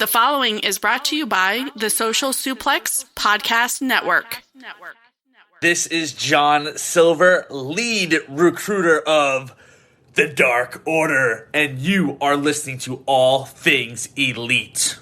The following is brought to you by the Social Suplex Podcast Network. This is John Silver, lead recruiter of the Dark Order, and you are listening to All Things Elite.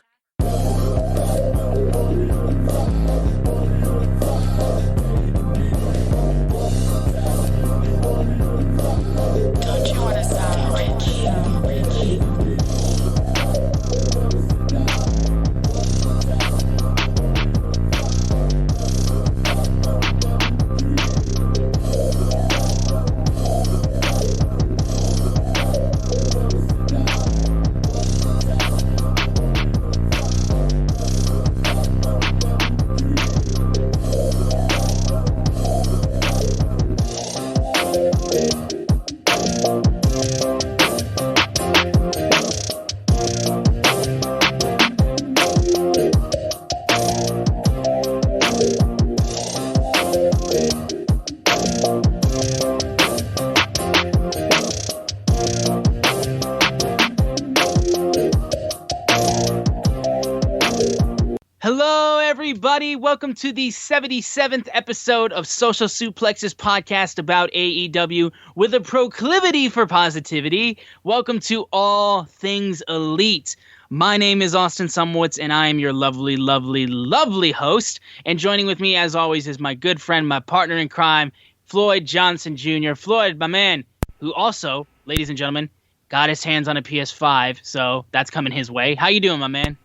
Welcome to the 77th episode of Social Suplex's podcast about AEW with a proclivity for positivity. Welcome to All Things Elite. My name is Austin Sumwoods, and I am your lovely, lovely, lovely host. And joining with me, as always, is my good friend, my partner in crime, Floyd Johnson Jr. Floyd, my man, who also, ladies and gentlemen, got his hands on a PS5, so that's coming his way. How you doing, my man?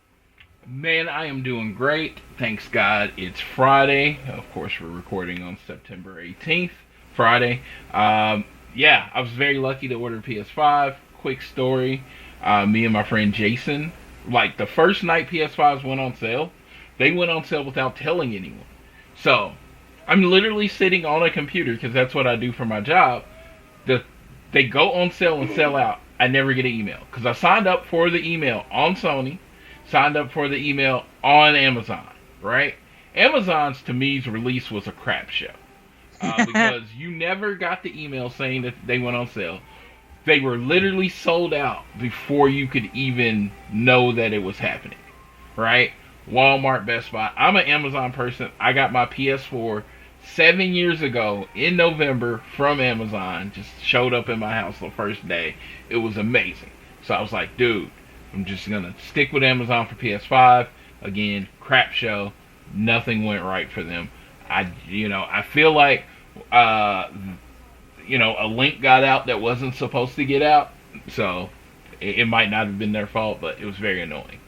Man, I am doing great. Thanks God. It's Friday. Of course, we're recording on September 18th, Friday. I was very lucky to order a PS5. Quick story. Me and my friend Jason, like the first night PS5s went on sale, they went on sale without telling anyone. So, I'm literally sitting on a computer, because that's what I do for my job. They go on sale and sell out. I never get an email, because I signed up for the email on Sony, signed up for the email on Amazon, right? Amazon's, to me's release was a crap show. Because you never got the email saying that they went on sale. They were literally sold out before you could even know that it was happening, right? Walmart, Best Buy. I'm an Amazon person. I got my PS4 7 years ago in November from Amazon. Just showed up in my house the first day. It was amazing. So I was like, dude, I'm just going to stick with Amazon for PS5. Again, crap show. Nothing went right for them. I feel like, a link got out that wasn't supposed to get out. So, it might not have been their fault, but it was very annoying.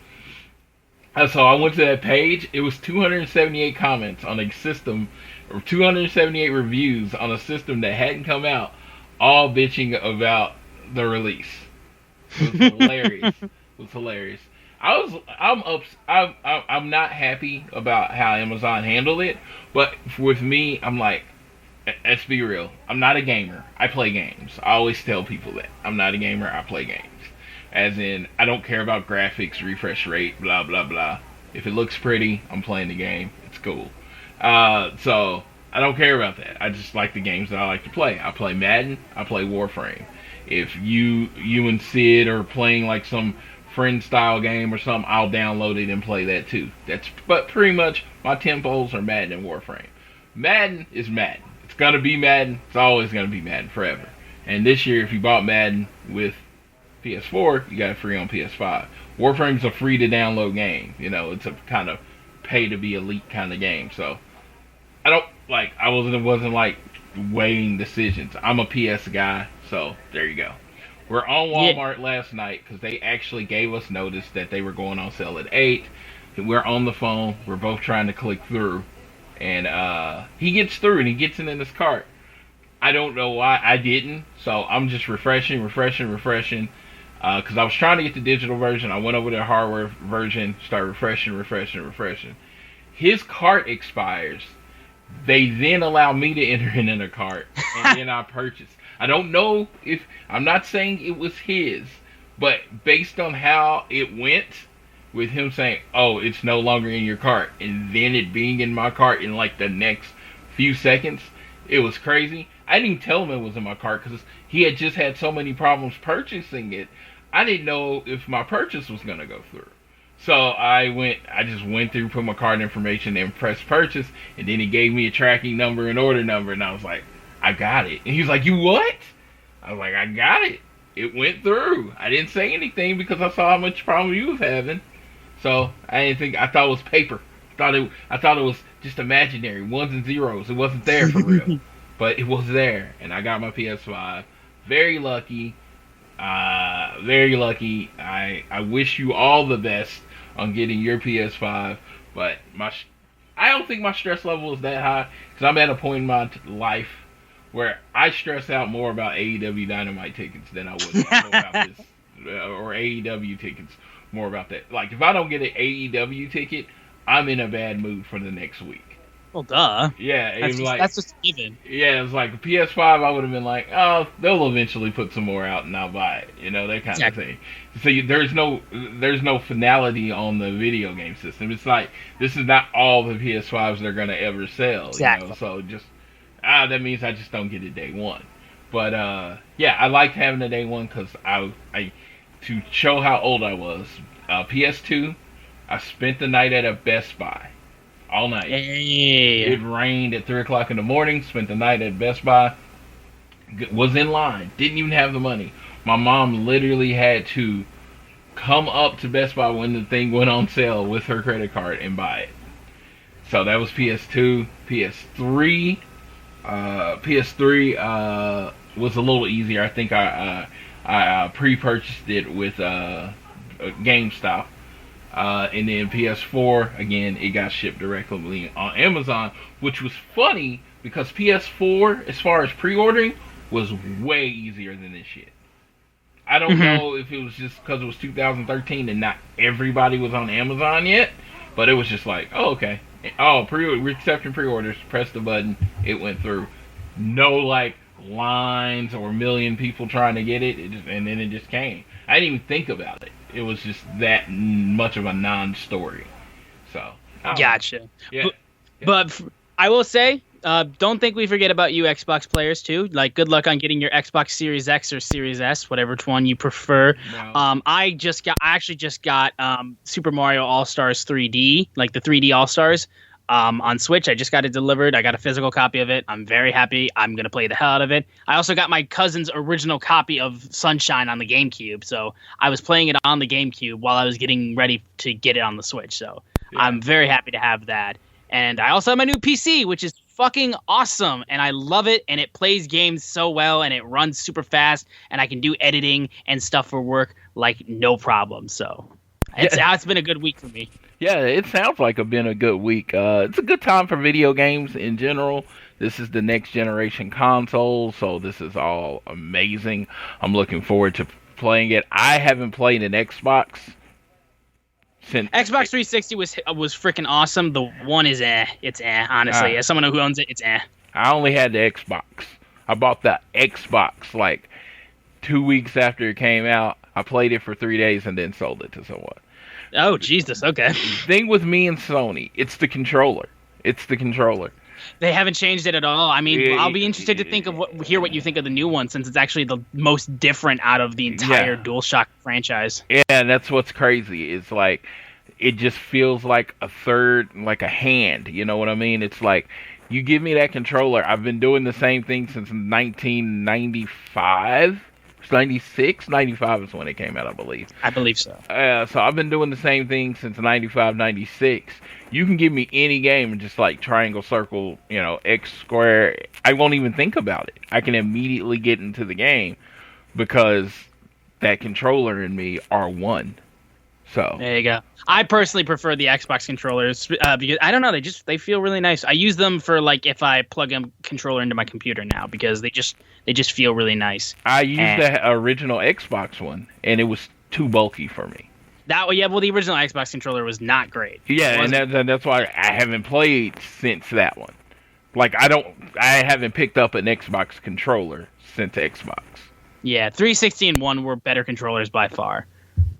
So, I went to that page. It was 278 comments on a system, or 278 reviews on a system that hadn't come out, all bitching about the release. It was hilarious. Was hilarious. I'm not happy about how Amazon handled it, but with me, I'm like, let's be real. I'm not a gamer. I play games. I always tell people that I'm not a gamer. I play games. As in, I don't care about graphics, refresh rate, blah blah blah. If it looks pretty, I'm playing the game. It's cool. So I don't care about that. I just like the games that I like to play. I play Madden. I play Warframe. If you and Sid are playing like some friend style game or something, I'll download it and play that too. But pretty much my tempos are Madden and Warframe. Madden is Madden. It's gonna be Madden. It's always gonna be Madden forever. And this year, if you bought Madden with PS4, you got it free on PS5. Warframe's a free to download game. It's a kind of pay to be elite kind of game. So I wasn't like weighing decisions. I'm a PS guy, so there you go. We're on Walmart last night because they actually gave us notice that they were going on sale at 8. We're on the phone. We're both trying to click through. And he gets through and he gets it in his cart. I don't know why I didn't. So I'm just refreshing. Because I was trying to get the digital version. I went over to the hardware version. Started refreshing. His cart expires. They then allow me to enter it in a cart. And then I purchase. I don't know if, I'm not saying it was his, but based on how it went, with him saying, oh, it's no longer in your cart, and then it being in my cart in like the next few seconds, it was crazy. I didn't even tell him it was in my cart because he had just had so many problems purchasing it. I didn't know if my purchase was going to go through. So I just went through, put my card information in, pressed purchase, and then he gave me a tracking number and order number, and I was like, I got it. And he was like, you what? I was like, I got it. It went through. I didn't say anything because I saw how much problem you was having. So I thought it was paper. I thought it was just imaginary, ones and zeros. It wasn't there for real. But it was there, and I got my PS5. Very lucky. Very lucky. I wish you all the best on getting your PS5, but I don't think my stress level is that high, because I'm at a point in my life where I stress out more about AEW Dynamite tickets than I would about this, or AEW tickets, more about that. Like, if I don't get an AEW ticket, I'm in a bad mood for the next week. Well, duh. Yeah, that's just given. Yeah, it's like a PS5. I would have been like, oh, they'll eventually put some more out, and I'll buy it. You know, that kind of thing. So there's no finality on the video game system. It's like, this is not all the PS5s they're gonna ever sell. Exactly. You know? So just that means I just don't get it day one. But yeah, I liked having the day one because I to show how old I was. PS2, I spent the night at a Best Buy. All night. Hey. It rained at 3 o'clock in the morning. Spent the night at Best Buy. Was in line. Didn't even have the money. My mom literally had to come up to Best Buy when the thing went on sale with her credit card and buy it. So that was PS2. PS3. PS3 was a little easier. I think I pre-purchased it with GameStop. And then PS4, again, it got shipped directly on Amazon, which was funny because PS4, as far as pre-ordering, was way easier than this shit. I don't know if it was just because it was 2013 and not everybody was on Amazon yet, but it was just like, oh, okay. Oh, we're accepting pre-orders. Press the button. It went through. No, like, lines or a million people trying to get it, and then it just came. I didn't even think about it. It was just that much of a non-story. So, gotcha. Yeah. But I will say, don't think we forget about you Xbox players too. Like, good luck on getting your Xbox Series X or Series S, whatever one you prefer. No. I actually just got Super Mario All-Stars 3D, like the 3D All-Stars. On Switch. I just got it delivered. I got a physical copy of it. I'm very happy. I'm going to play the hell out of it. I also got my cousin's original copy of Sunshine on the GameCube. So I was playing it on the GameCube while I was getting ready to get it on the Switch. So yeah. I'm very happy to have that. And I also have my new PC, which is fucking awesome. And I love it. And it plays games so well. And it runs super fast. And I can do editing and stuff for work like no problem. So it's been a good week for me. Yeah, it sounds like it's been a good week. It's a good time for video games in general. This is the next generation console, so this is all amazing. I'm looking forward to playing it. I haven't played an Xbox since Xbox 360 was freaking awesome. The one is it's honestly. As someone who owns it, it's I only had the Xbox. I bought the Xbox like 2 weeks after it came out. I played it for 3 days and then sold it to someone. Oh, Jesus, okay. The thing with me and Sony, it's the controller. They haven't changed it at all. I mean, I'll be interested to hear what you think of the new one, since it's actually the most different out of the entire DualShock franchise. Yeah, and that's what's crazy. It's like, it just feels like a third, like a hand. You know what I mean? It's like, you give me that controller. I've been doing the same thing since 1995. 96, 95 is when it came out, I believe. I believe so. So I've been doing the same thing since 95, 96. You can give me any game and just like triangle, circle, X square. I won't even think about it. I can immediately get into the game because that controller and me are one. So there you go. I personally prefer the Xbox controllers because I don't know, they feel really nice. I use them for like if I plug a controller into my computer now because they just feel really nice. I used the original Xbox one and it was too bulky for me. The original Xbox controller was not great. Yeah, and that's why I haven't played since that one. Like I haven't picked up an Xbox controller since Xbox. Yeah, 360 and 1 were better controllers by far.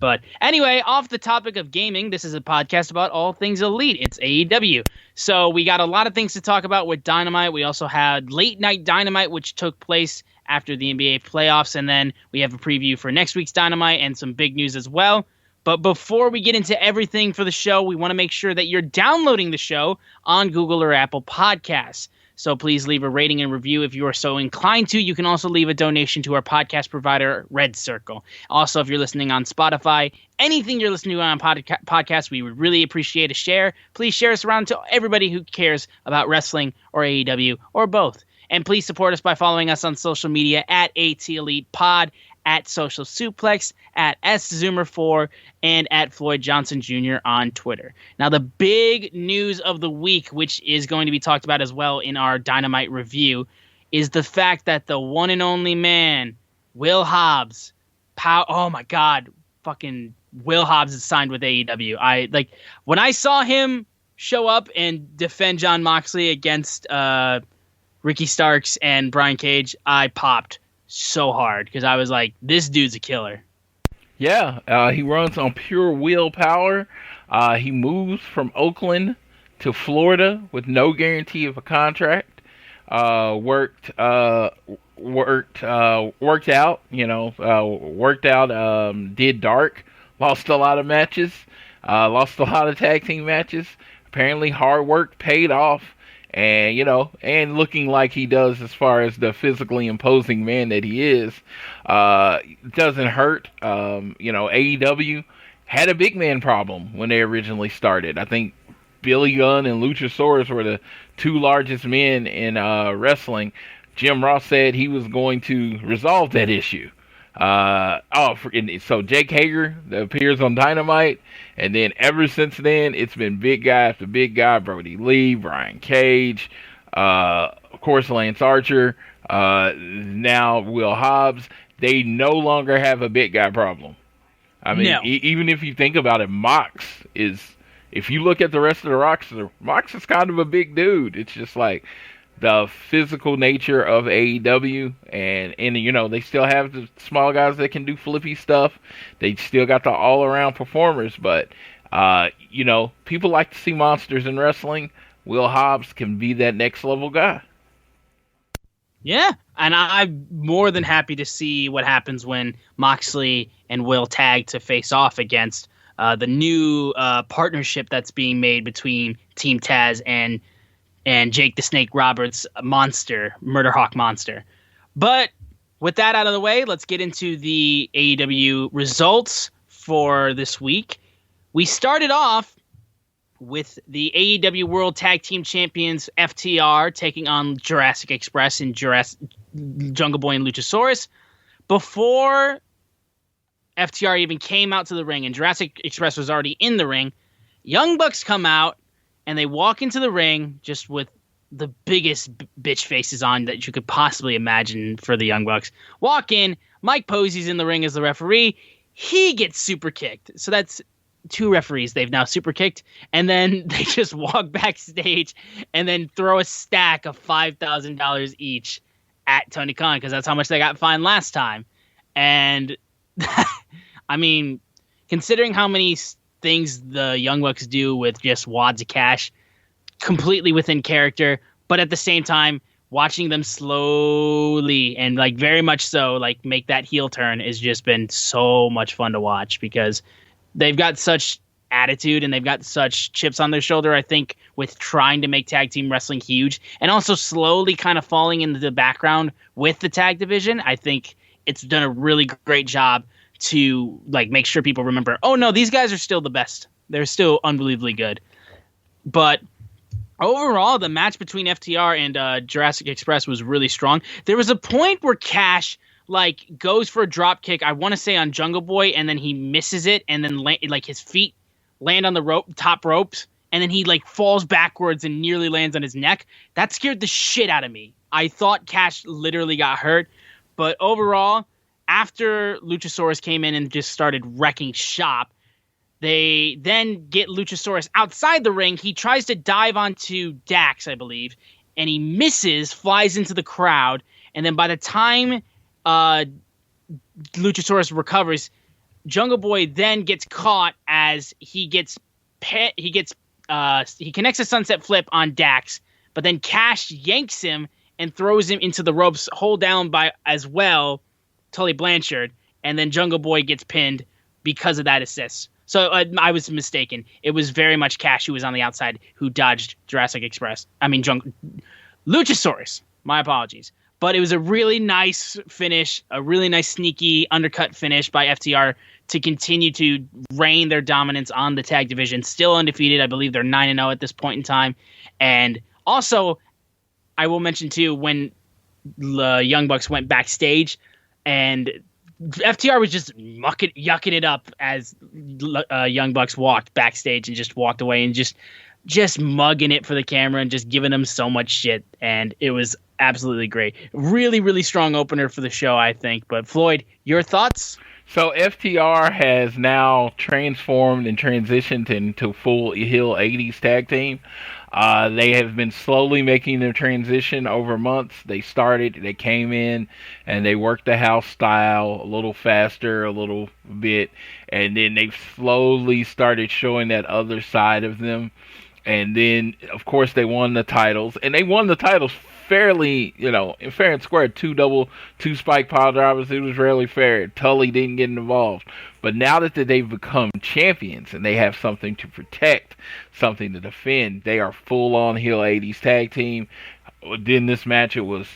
But anyway, off the topic of gaming, this is a podcast about all things Elite. It's AEW. So we got a lot of things to talk about with Dynamite. We also had Late Night Dynamite, which took place after the NBA playoffs. And then we have a preview for next week's Dynamite and some big news as well. But before we get into everything for the show, we want to make sure that you're downloading the show on Google or Apple Podcasts. So please leave a rating and review if you are so inclined to. You can also leave a donation to our podcast provider, Red Circle. Also, if you're listening on Spotify, anything you're listening to on podcast, we would really appreciate a share. Please share us around to everybody who cares about wrestling or AEW or both. And please support us by following us on social media at AT Elite Pod, at Social Suplex, at SZoomer4, and at Floyd Johnson Jr. on Twitter. Now, the big news of the week, which is going to be talked about as well in our Dynamite review, is the fact that the one and only man, Will Hobbs, oh my God, fucking Will Hobbs is signed with AEW. When I saw him show up and defend Jon Moxley against Ricky Starks and Brian Cage, I popped so hard because I was like, this dude's a killer. Yeah, he runs on pure willpower. He moves from Oakland to Florida with no guarantee of a contract. Worked out, did dark, lost a lot of matches, lost a lot of tag team matches. Apparently hard work paid off. And looking like he does as far as the physically imposing man that he is, doesn't hurt. AEW had a big man problem when they originally started. I think Billy Gunn and Luchasaurus were the two largest men in wrestling. Jim Ross said he was going to resolve that issue. So Jake Hager that appears on Dynamite, and then ever since then, it's been big guy after big guy. Brody Lee, Brian Cage, of course Lance Archer, now Will Hobbs. They no longer have a big guy problem. I mean, no. Even if you think about it, Mox is, if you look at the rest of the roster, Mox is kind of a big dude. It's just like the physical nature of AEW, and they still have the small guys that can do flippy stuff. They still got the all-around performers, but people like to see monsters in wrestling. Will Hobbs can be that next level guy. Yeah, and I'm more than happy to see what happens when Moxley and Will tag to face off against the new partnership that's being made between Team Taz and Jake the Snake Roberts monster, Murder Hawk monster. But with that out of the way, let's get into the AEW results for this week. We started off with the AEW World Tag Team Champions FTR taking on Jurassic Express and Jungle Boy and Luchasaurus. Before FTR even came out to the ring and Jurassic Express was already in the ring, Young Bucks come out and they walk into the ring just with the biggest bitch faces on that you could possibly imagine for the Young Bucks. Walk in, Mike Posey's in the ring as the referee. He gets super kicked. So that's two referees they've now super kicked. And then they just walk backstage and then throw a stack of $5,000 each at Tony Khan because that's how much they got fined last time. And I mean, considering how many things the Young Bucks do with just wads of cash, completely within character, but at the same time, watching them slowly and very much so make that heel turn has just been so much fun to watch because they've got such attitude and they've got such chips on their shoulder, I think, with trying to make tag team wrestling huge and also slowly kind of falling into the background with the tag division. I think it's done a really great job to make sure people remember, oh no, these guys are still the best. They're still unbelievably good. But overall, the match between FTR and Jurassic Express was really strong. There was a point where Cash goes for a drop kick, I want to say on Jungle Boy, and then he misses it, and then his feet land on the top ropes, and then he falls backwards and nearly lands on his neck. That scared the shit out of me. I thought Cash literally got hurt, but overall, after Luchasaurus came in and just started wrecking shop, they then get Luchasaurus outside the ring. He tries to dive onto Dax, I believe, and he misses, flies into the crowd, and then by the time Luchasaurus recovers, Jungle Boy then gets caught as he connects a sunset flip on Dax, but then Cash yanks him and throws him into the ropes, hold down by as well Tully Blanchard, and then Jungle Boy gets pinned because of that assist. So I was mistaken. It was very much Cash who was on the outside who dodged Luchasaurus. My apologies. But it was a really nice finish, a really nice sneaky undercut finish by FTR to continue to reign their dominance on the tag division. Still undefeated. I believe they're 9-0 at this point in time. And also, I will mention too, when the Young Bucks went backstage and FTR was just yucking it up as Young Bucks walked backstage and just walked away and just mugging it for the camera and just giving them so much shit. And it was absolutely great. Really, really strong opener for the show, I think. But Floyd, your thoughts? So FTR has now transformed and transitioned into full heel 80s tag team. They have been slowly making their transition over months. They came in, and they worked the house style a little faster, a little bit, and then they slowly started showing that other side of them. And then, of course, they won the titles, and they won the titles fairly, fair and square. Two spike pile drivers. It was rarely fair. Tully didn't get involved. But now that they've become champions and they have something to protect, something to defend, they are full on heel 80s tag team. In this match, it was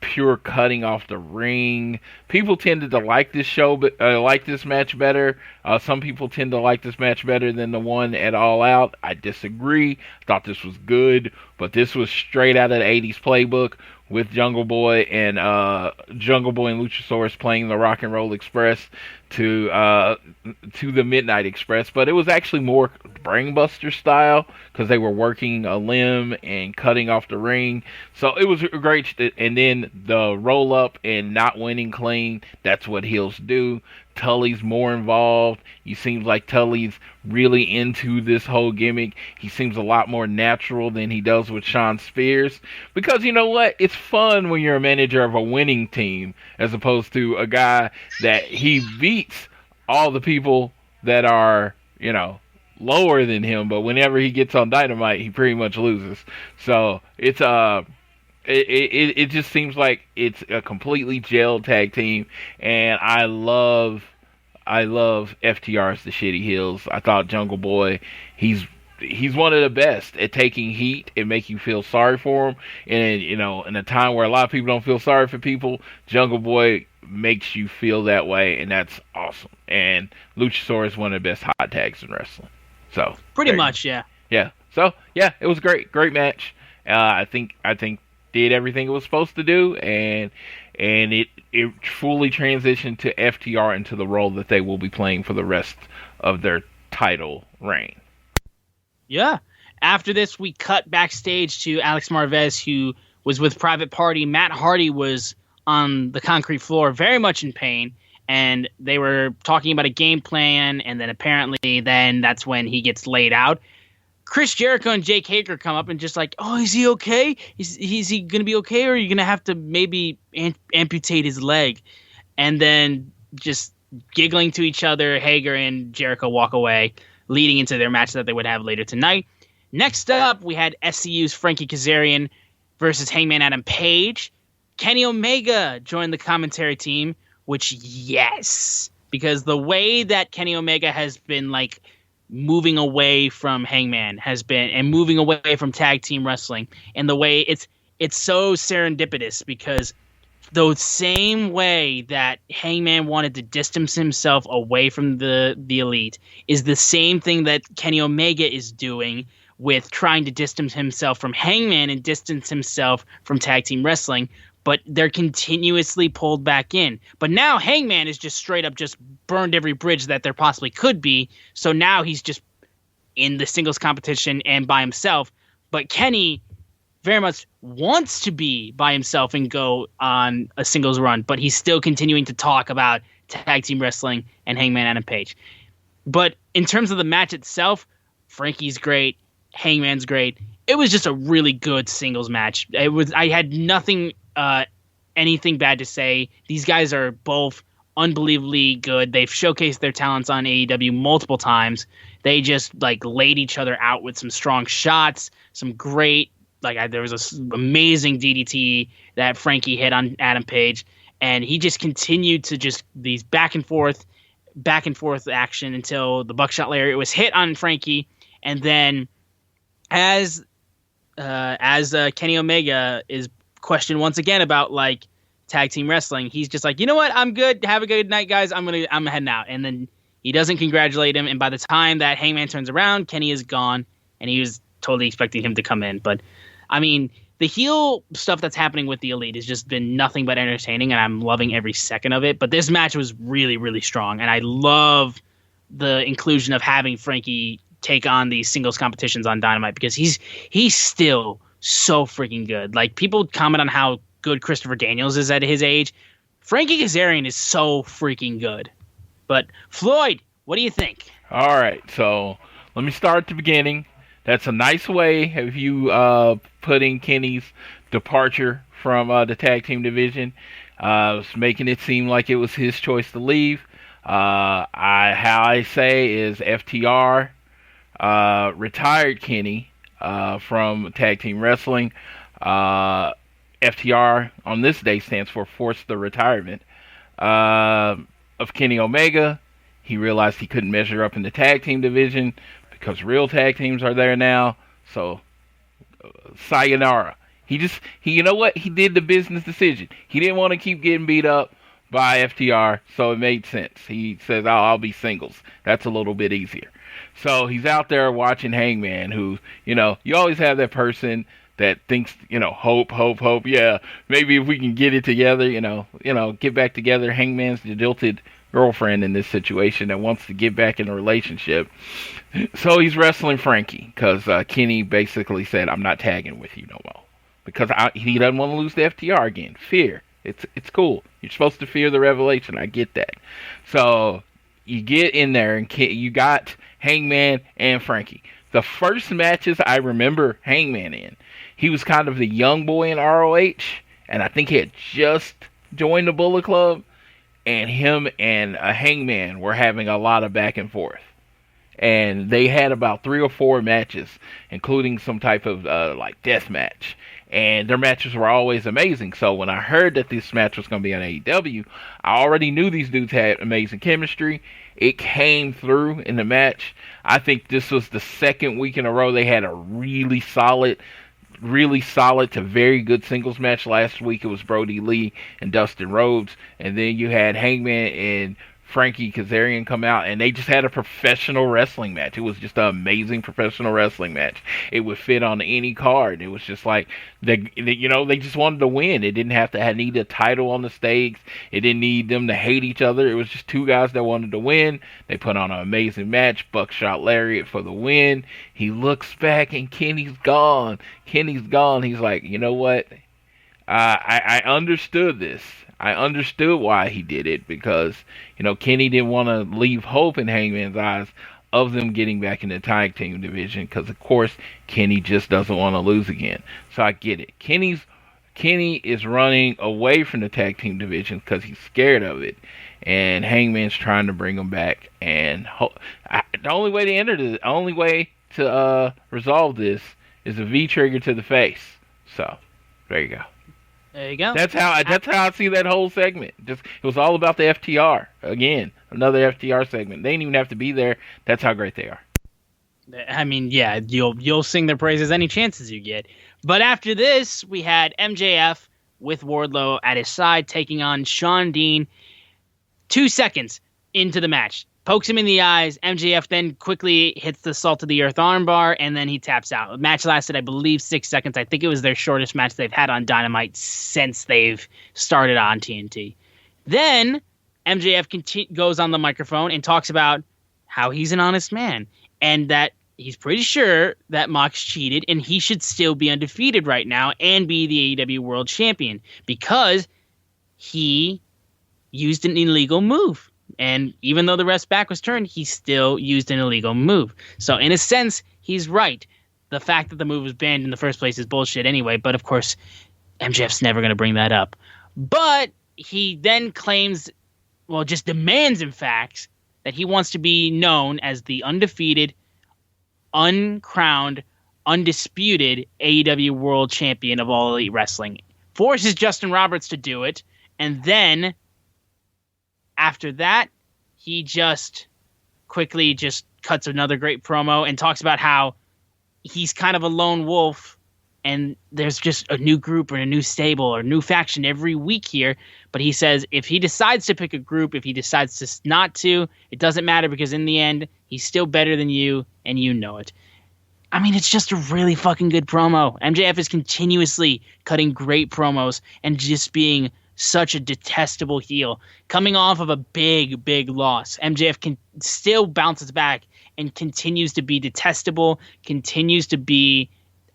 pure cutting off the ring. People tended to like this show, but like this match better. Some people tend to like this match better than the one at All Out. I disagree. Thought this was good, but this was straight out of the 80s playbook with Jungle Boy and Luchasaurus playing the Rock and Roll Express to the Midnight Express. But it was actually more Brainbuster style because they were working a limb and cutting off the ring. So it was great. And then the roll up and not winning clean, that's what heels do. Tully's more involved. He seems like Tully's really into this whole gimmick. He seems a lot more natural than he does with Shawn Spears. Because you know what? It's fun when you're a manager of a winning team as opposed to a guy that he beats all the people that are, lower than him. But whenever he gets on Dynamite, he pretty much loses. So it's It just seems like it's a completely gelled tag team, and I love FTR as the shitty heels. I thought Jungle Boy, he's one of the best at taking heat and making you feel sorry for him. And in a time where a lot of people don't feel sorry for people, Jungle Boy makes you feel that way, and that's awesome. And Luchasaurus is one of the best hot tags in wrestling. So pretty much, yeah. Yeah. So yeah, it was great match. I think did everything it was supposed to do, and it fully transitioned to FTR into the role that they will be playing for the rest of their title reign. Yeah. After this, we cut backstage to Alex Marvez, who was with Private Party. Matt Hardy was on the concrete floor, very much in pain, and they were talking about a game plan, and then apparently that's when he gets laid out. Chris Jericho and Jake Hager come up and just like, oh, is he okay? Is he going to be okay? Or are you going to have to maybe amputate his leg? And then just giggling to each other, Hager and Jericho walk away, leading into their match that they would have later tonight. Next up, we had SCU's Frankie Kazarian versus Hangman Adam Page. Kenny Omega joined the commentary team, which, yes, because the way that Kenny Omega has been moving away from Hangman and moving away from tag team wrestling, and the way it's so serendipitous, because the same way that Hangman wanted to distance himself away from the elite is the same thing that Kenny Omega is doing with trying to distance himself from Hangman and distance himself from tag team wrestling, but they're continuously pulled back in. But now Hangman is just straight up just burned every bridge that there possibly could be. So now he's just in the singles competition and by himself. But Kenny very much wants to be by himself and go on a singles run, but he's still continuing to talk about tag team wrestling and Hangman Adam Page. But in terms of the match itself, Frankie's great, Hangman's great. It was just a really good singles match. I had anything bad to say. These guys are both unbelievably good. They've showcased their talents on AEW multiple times. They just laid each other out with some strong shots, some great, there was this amazing DDT that Frankie hit on Adam Page, and he just continued to these back and forth back and forth action until the buckshot lariat was hit on Frankie, and then as Kenny Omega is questioned once again about like tag team wrestling, he's just like, you know what, I'm good. Have a good night, guys. I'm heading out, and then he doesn't congratulate him. And by the time that Hangman turns around, Kenny is gone, and he was totally expecting him to come in. But I mean, the heel stuff that's happening with the Elite has just been nothing but entertaining, and I'm loving every second of it. But this match was really, really strong, and I love the inclusion of having Frankie take on these singles competitions on Dynamite, because he's still so freaking good. Like, people comment on how good Christopher Daniels is at his age. Frankie Kazarian is so freaking good. But Floyd, what do you think? All right, so let me start at the beginning. That's a nice way of you putting Kenny's departure from the tag team division. Was making it seem like it was his choice to leave. How I say is FTR retired Kenny from tag team wrestling. FTR on this day stands for forced the retirement of Kenny Omega. He realized he couldn't measure up in the tag team division because real tag teams are there now. So, sayonara. You know what? He did the business decision. He didn't want to keep getting beat up by FTR, so it made sense. He says, I'll be singles. That's a little bit easier. So he's out there watching Hangman, who, you always have that person that thinks, hope. Yeah, maybe if we can get it together, get back together. Hangman's the jilted girlfriend in this situation that wants to get back in a relationship. So he's wrestling Frankie because Kenny basically said, I'm not tagging with you no more. Because he doesn't want to lose to FTR again. Fear. It's cool. You're supposed to fear the revelation. I get that. So you get in there and you got Hangman and Frankie. The first matches I remember Hangman in, he was kind of the young boy in ROH, and I think he had just joined the Bullet Club, and him and Hangman were having a lot of back and forth. And they had about 3 or 4 matches, including some type of death match. And their matches were always amazing. So when I heard that this match was going to be on AEW, I already knew these dudes had amazing chemistry. It came through in the match. I think this was the second week in a row they had a really solid to very good singles match. Last week it was Brody Lee and Dustin Rhodes. And then you had Hangman and Frankie Kazarian come out, and they just had a professional wrestling match. It was just an amazing professional wrestling match. It would fit on any card. It was just like, they just wanted to win. It didn't have to need a title on the stakes. It didn't need them to hate each other. It was just 2 guys that wanted to win. They put on an amazing match. Buckshot Lariat for the win. He looks back, and Kenny's gone. He's like, you know what? I understood this. I understood why he did it, because, Kenny didn't want to leave hope in Hangman's eyes of them getting back in the tag team division, because, of course, Kenny just doesn't want to lose again. So I get it. Kenny is running away from the tag team division because he's scared of it, and Hangman's trying to bring him back. And the only way to resolve this is a V trigger to the face. So there you go. There you go. That's how I see that whole segment. It was all about the FTR. Again, another FTR segment. They didn't even have to be there. That's how great they are. I mean, yeah, you'll sing their praises any chances you get. But after this, we had MJF with Wardlow at his side taking on Shawn Dean. 2 seconds into the match, pokes him in the eyes. MJF then quickly hits the salt of the earth armbar, and then he taps out. The match lasted, I believe, 6 seconds. I think it was their shortest match they've had on Dynamite since they've started on TNT. Then MJF goes on the microphone and talks about how he's an honest man and that he's pretty sure that Mox cheated and he should still be undefeated right now and be the AEW World Champion because he used an illegal move. And even though the ref's back was turned, he still used an illegal move. So in a sense, he's right. The fact that the move was banned in the first place is bullshit anyway. But of course, MJF's never going to bring that up. But he then claims, well, just demands, in fact, that he wants to be known as the undefeated, uncrowned, undisputed AEW World Champion of All Elite Wrestling. Forces Justin Roberts to do it. And then after that, he just quickly just cuts another great promo and talks about how he's kind of a lone wolf and there's just a new group or a new stable or a new faction every week here. But he says if he decides to pick a group, if he decides to not to, it doesn't matter because in the end, he's still better than you and you know it. I mean, it's just a really fucking good promo. MJF is continuously cutting great promos and just being such a detestable heel. Coming off of a big, big loss, MJF can still bounces back and continues to be detestable, continues to be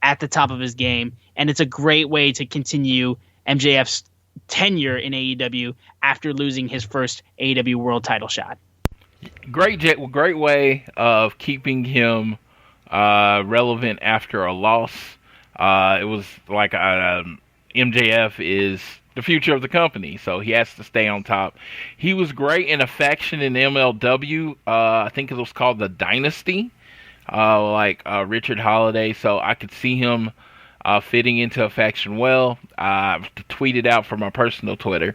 at the top of his game, and it's a great way to continue MJF's tenure in AEW after losing his first AEW World Title shot. Great way of keeping him relevant after a loss. It was like MJF is the future of the company, so he has to stay on top. He was great in a faction in MLW. I think it was called the Dynasty. Richard Holiday, so I could see him fitting into a faction well. I tweeted out from my personal Twitter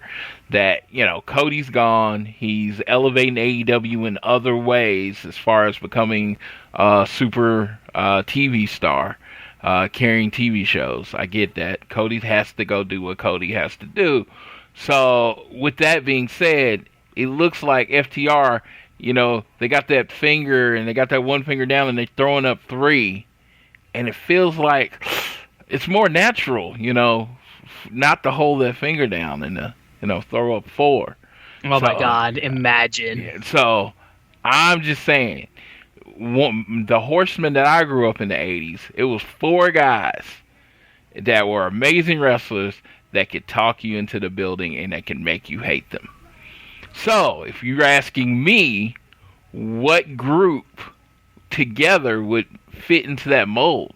that, Cody's gone. He's elevating AEW in other ways as far as becoming a super TV star, carrying TV shows. I get that. Cody has to go do what Cody has to do. So, with that being said, it looks like FTR, they got that finger and they got that one finger down and they're throwing up 3. And it feels like it's more natural, not to hold that finger down and, throw up 4. Oh, my God. Imagine. So, I'm just saying, the Horsemen that I grew up in the 80s, it was 4 guys that were amazing wrestlers that could talk you into the building and that can make you hate them. So, if you're asking me what group together would fit into that mold,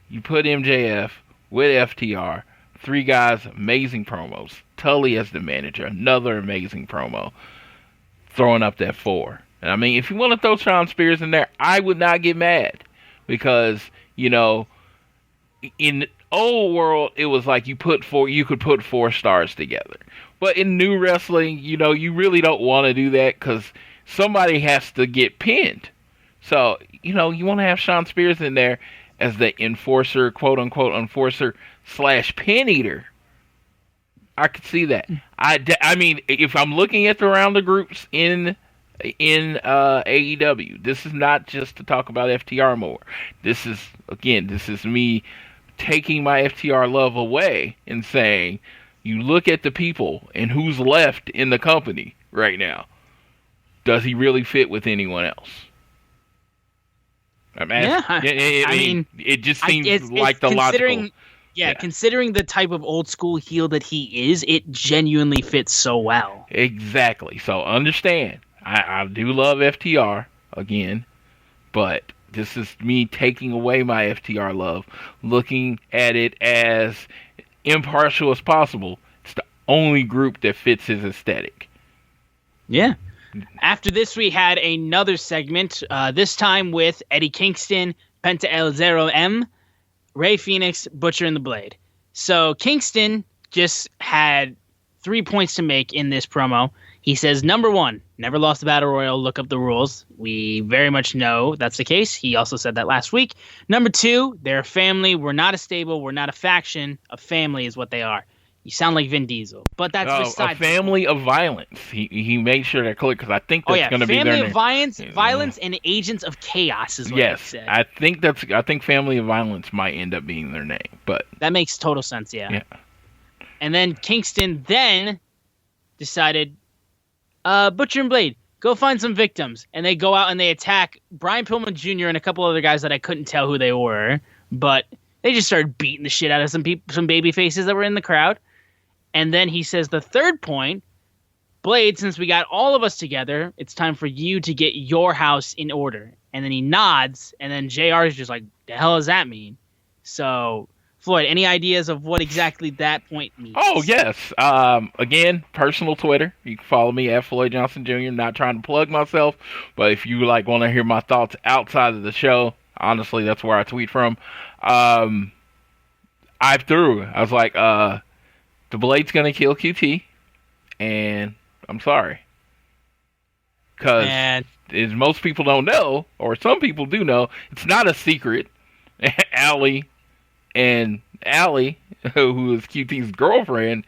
you put MJF with FTR, 3 guys, amazing promos. Tully as the manager, another amazing promo, throwing up that 4. And I mean, if you want to throw Shawn Spears in there, I would not get mad because, in the old world, it was like you could put 4 stars together. But in new wrestling, you really don't want to do that because somebody has to get pinned. So, you want to have Shawn Spears in there as the enforcer, quote-unquote enforcer / pin eater. I could see that. I mean, if I'm looking at the round of groups in AEW, this is not just to talk about FTR more. This is me taking my FTR love away and saying, you look at the people and who's left in the company right now. Does he really fit with anyone else? It just seems like the logical. Yeah, considering the type of old school heel that he is, it genuinely fits so well. Exactly. So understand, I do love FTR again, but this is me taking away my FTR love, looking at it as impartial as possible. It's the only group that fits his aesthetic. Yeah. After this, we had another segment, this time with Eddie Kingston, Penta El Zero M, Rey Fenix, Butcher and the Blade. So Kingston just had 3 points to make in this promo. He says, number 1, never lost a battle royal, look up the rules. We very much know that's the case. He also said that last week. Number 2, they're a family. We're not a stable. We're not a faction. A family is what they are. You sound like Vin Diesel, but that's besides. A family of violence. He made sure to click because I think that's going to be their name. Family of violence and agents of chaos is what he said. I think family of violence might end up being their name, but that makes total sense. Yeah. And then Kingston then decided, Butcher and Blade, go find some victims, and they go out and they attack Brian Pillman Jr. and a couple other guys that I couldn't tell who they were, but they just started beating the shit out of some baby faces that were in the crowd. And then he says the third point, Blade, since we got all of us together, it's time for you to get your house in order. And then he nods, and then JR is just like, the hell does that mean? So, Floyd, any ideas of what exactly that point means? Oh, yes. Again, personal Twitter. You can follow me at Floyd Johnson Jr. Not trying to plug myself, but if you want to hear my thoughts outside of the show, honestly, that's where I tweet from. I was like, the Blade's going to kill QT, and I'm sorry. Because as most people don't know, or some people do know, it's not a secret. Allie, who is QT's girlfriend,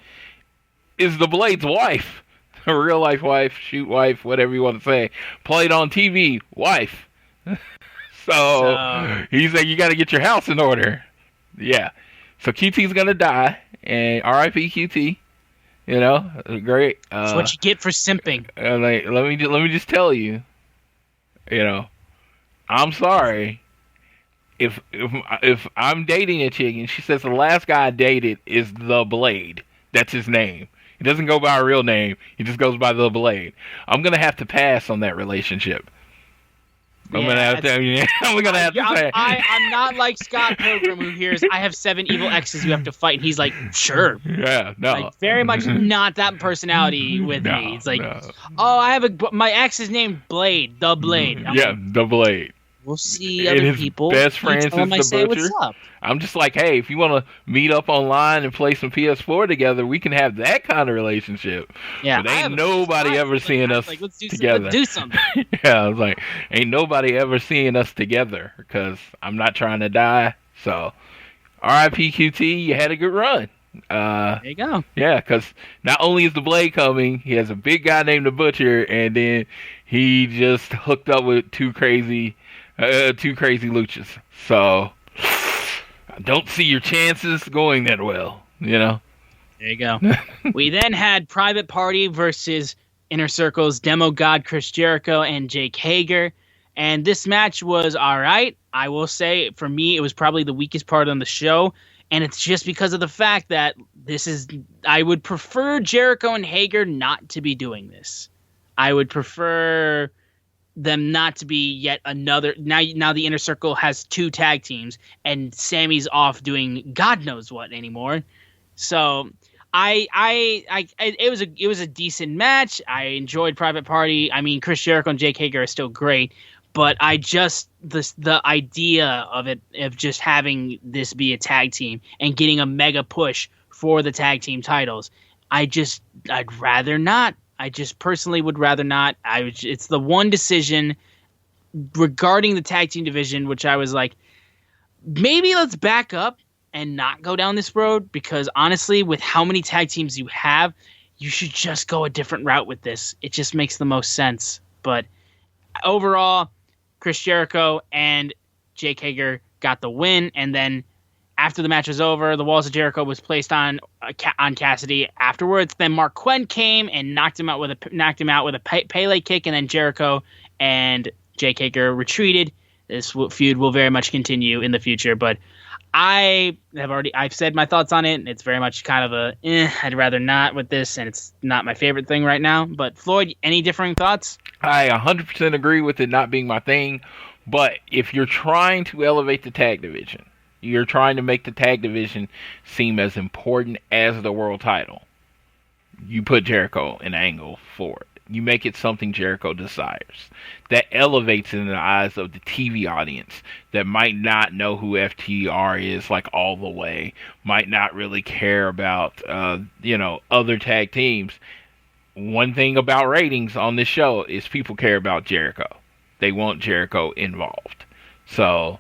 is the Blade's wife. A real life wife, shoot wife, whatever you want to say. Played on TV, wife. So he's like, you got to get your house in order. Yeah. So QT's going to die, and R.I.P. QT. You know, great. That's what you get for simping. Let me just tell you, you know, I'm sorry if I'm dating a chick and she says the last guy I dated is the Blade. That's his name. He doesn't go by a real name. He just goes by the Blade. I'm gonna have to pass on that relationship. I'm gonna have to say. I'm not like Scott Pilgrim, who hears I have 7 evil exes you have to fight, and he's like, sure. Yeah, no. Like, very much not that personality with me. It's like, my ex is named Blade, the Blade. The Blade. We'll see and other his people. Best friends is the Butcher. What's up? I'm just like, hey, if you want to meet up online and play some PS4 together, we can have that kind of relationship. Yeah, but ain't nobody ever seeing us together. Let's do something. Yeah, I was like, ain't nobody ever seeing us together because I'm not trying to die. So, R.I.P. QT, you had a good run. There you go. Yeah, because not only is the Blade coming, he has a big guy named the Butcher, and then he just hooked up with two crazy luchas. So I don't see your chances going that well, you know. There you go. We then had Private Party versus Inner Circle's Demo God Chris Jericho and Jake Hager, and this match was all right. I will say, for me, it was probably the weakest part on the show, and it's just because of the fact that I would prefer Jericho and Hager not to be doing this. I would prefer them not to be yet another. Now the Inner Circle has 2 tag teams, and Sammy's off doing God knows what anymore. So it was a decent match. I enjoyed Private Party. I mean, Chris Jericho and Jake Hager are still great, but the idea of just having this be a tag team and getting a mega push for the tag team titles, I'd rather not. I just personally would rather not. It's the one decision regarding the tag team division, which I was like, maybe let's back up and not go down this road, because honestly, with how many tag teams you have, you should just go a different route with this. It just makes the most sense. But overall, Chris Jericho and Jake Hager got the win, and then after the match was over, the Walls of Jericho was placed on Cassidy afterwards. Then Mark Quinn came and knocked him out with a Pele kick, and then Jericho and Jake Hager retreated. This feud will very much continue in the future, but I've said my thoughts on it, and it's very much kind of I'd rather not with this, and it's not my favorite thing right now. But Floyd, any differing thoughts? I 100% agree with it not being my thing, but if you're trying to elevate the tag division, you're trying to make the tag division seem as important as the world title, you put Jericho in angle for it. You make it something Jericho desires. That elevates in the eyes of the TV audience that might not know who FTR is like all the way, might not really care about, other tag teams. One thing about ratings on this show is people care about Jericho. They want Jericho involved. So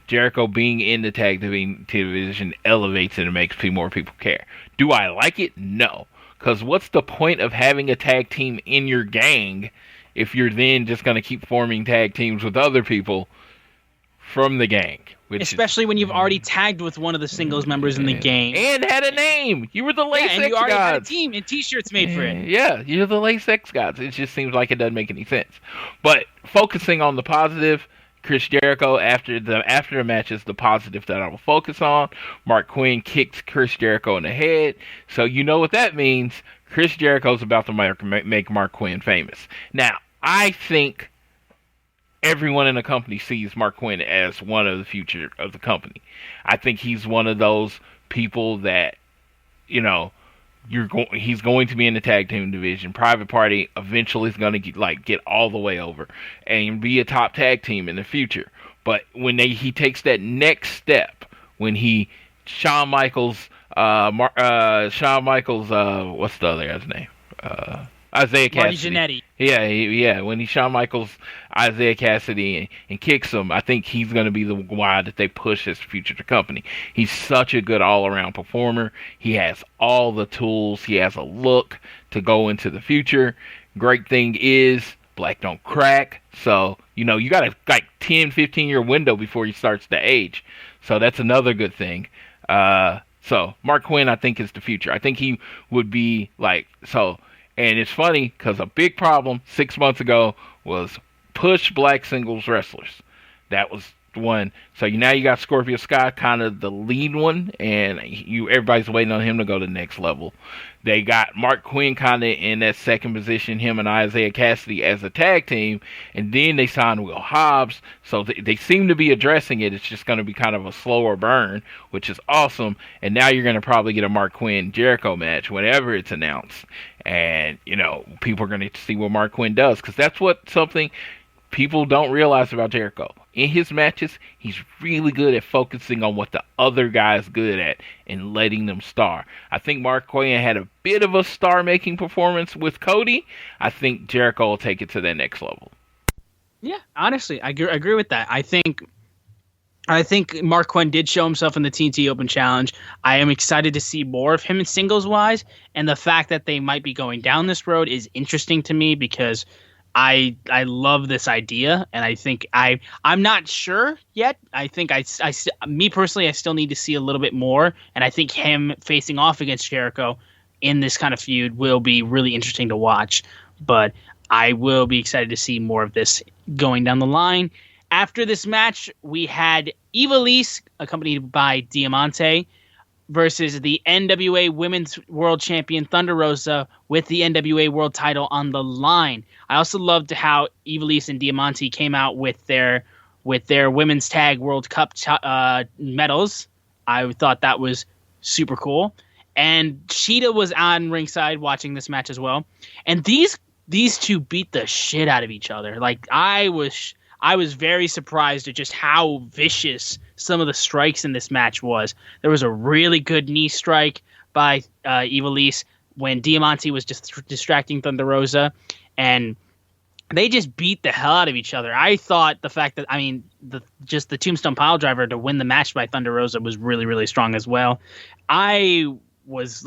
Jericho being in the tag division elevates it and makes more people care. Do I like it? No. Because what's the point of having a tag team in your gang if you're then just going to keep forming tag teams with other people from the gang? Especially when you've already tagged with one of the singles members in the gang. And had a name. You were the Lace X and you already Gods. had a team and t-shirts made for it. Yeah, you're the Lace X Gods. It just seems like it doesn't make any sense. But focusing on the positive, Chris Jericho, after the match is the positive that I will focus on. Mark Quinn kicked Chris Jericho in the head. So you know what that means. Chris Jericho's about to make Mark Quinn famous. Now, I think everyone in the company sees Mark Quinn as one of the future of the company. I think he's one of those people that, he's going to be in the tag team division. Private Party eventually is going to get all the way over and be a top tag team in the future. But when he takes that next step, when Shawn Michaels, what's the other guy's name? Isaiah Marty Cassidy. Jannetty. Yeah. When he Shawn Michaels, Isaiah Cassidy, and kicks him, I think he's going to be the guy that they push as the future of the company. He's such a good all-around performer. He has all the tools. He has a look to go into the future. Great thing is, black don't crack. So, you got a 10, 15-year window before he starts to age. So that's another good thing. So Mark Quinn, I think, is the future. I think he would be and it's funny because a big problem 6 months ago was push black singles wrestlers. That was one. So now you got Scorpio Sky, kind of the lead one, and everybody's waiting on him to go to the next level. They got Mark Quinn kind of in that second position, him and Isaiah Cassidy as a tag team, and then they signed Will Hobbs. So they seem to be addressing it. It's just going to be kind of a slower burn, which is awesome. And now you're going to probably get a Mark Quinn Jericho match whenever it's announced. And, people are going to see what Mark Quinn does, because that's something people don't realize about Jericho. In his matches, he's really good at focusing on what the other guy's good at and letting them star. I think Mark Quinn had a bit of a star-making performance with Cody. I think Jericho will take it to that next level. Yeah, honestly, I agree with that. I think Mark Quinn did show himself in the TNT Open Challenge. I am excited to see more of him in singles-wise, and the fact that they might be going down this road is interesting to me because I love this idea, and I think I'm not sure yet. I think me personally, I still need to see a little bit more, and I think him facing off against Jericho in this kind of feud will be really interesting to watch. But I will be excited to see more of this going down the line. After this match, we had Ivelisse, accompanied by Diamante, versus the NWA Women's World Champion Thunder Rosa with the NWA World title on the line. I also loved how Ivelisse and Diamante came out with their Women's Tag World Cup medals. I thought that was super cool. And Sheeta was on ringside watching this match as well. And these two beat the shit out of each other. Like, I was very surprised at just how vicious some of the strikes in this match was. There was a really good knee strike by Ivelisse when Diamante was just distracting Thunder Rosa, and they just beat the hell out of each other. I thought the fact that, the Tombstone Piledriver to win the match by Thunder Rosa was really, really strong as well. I was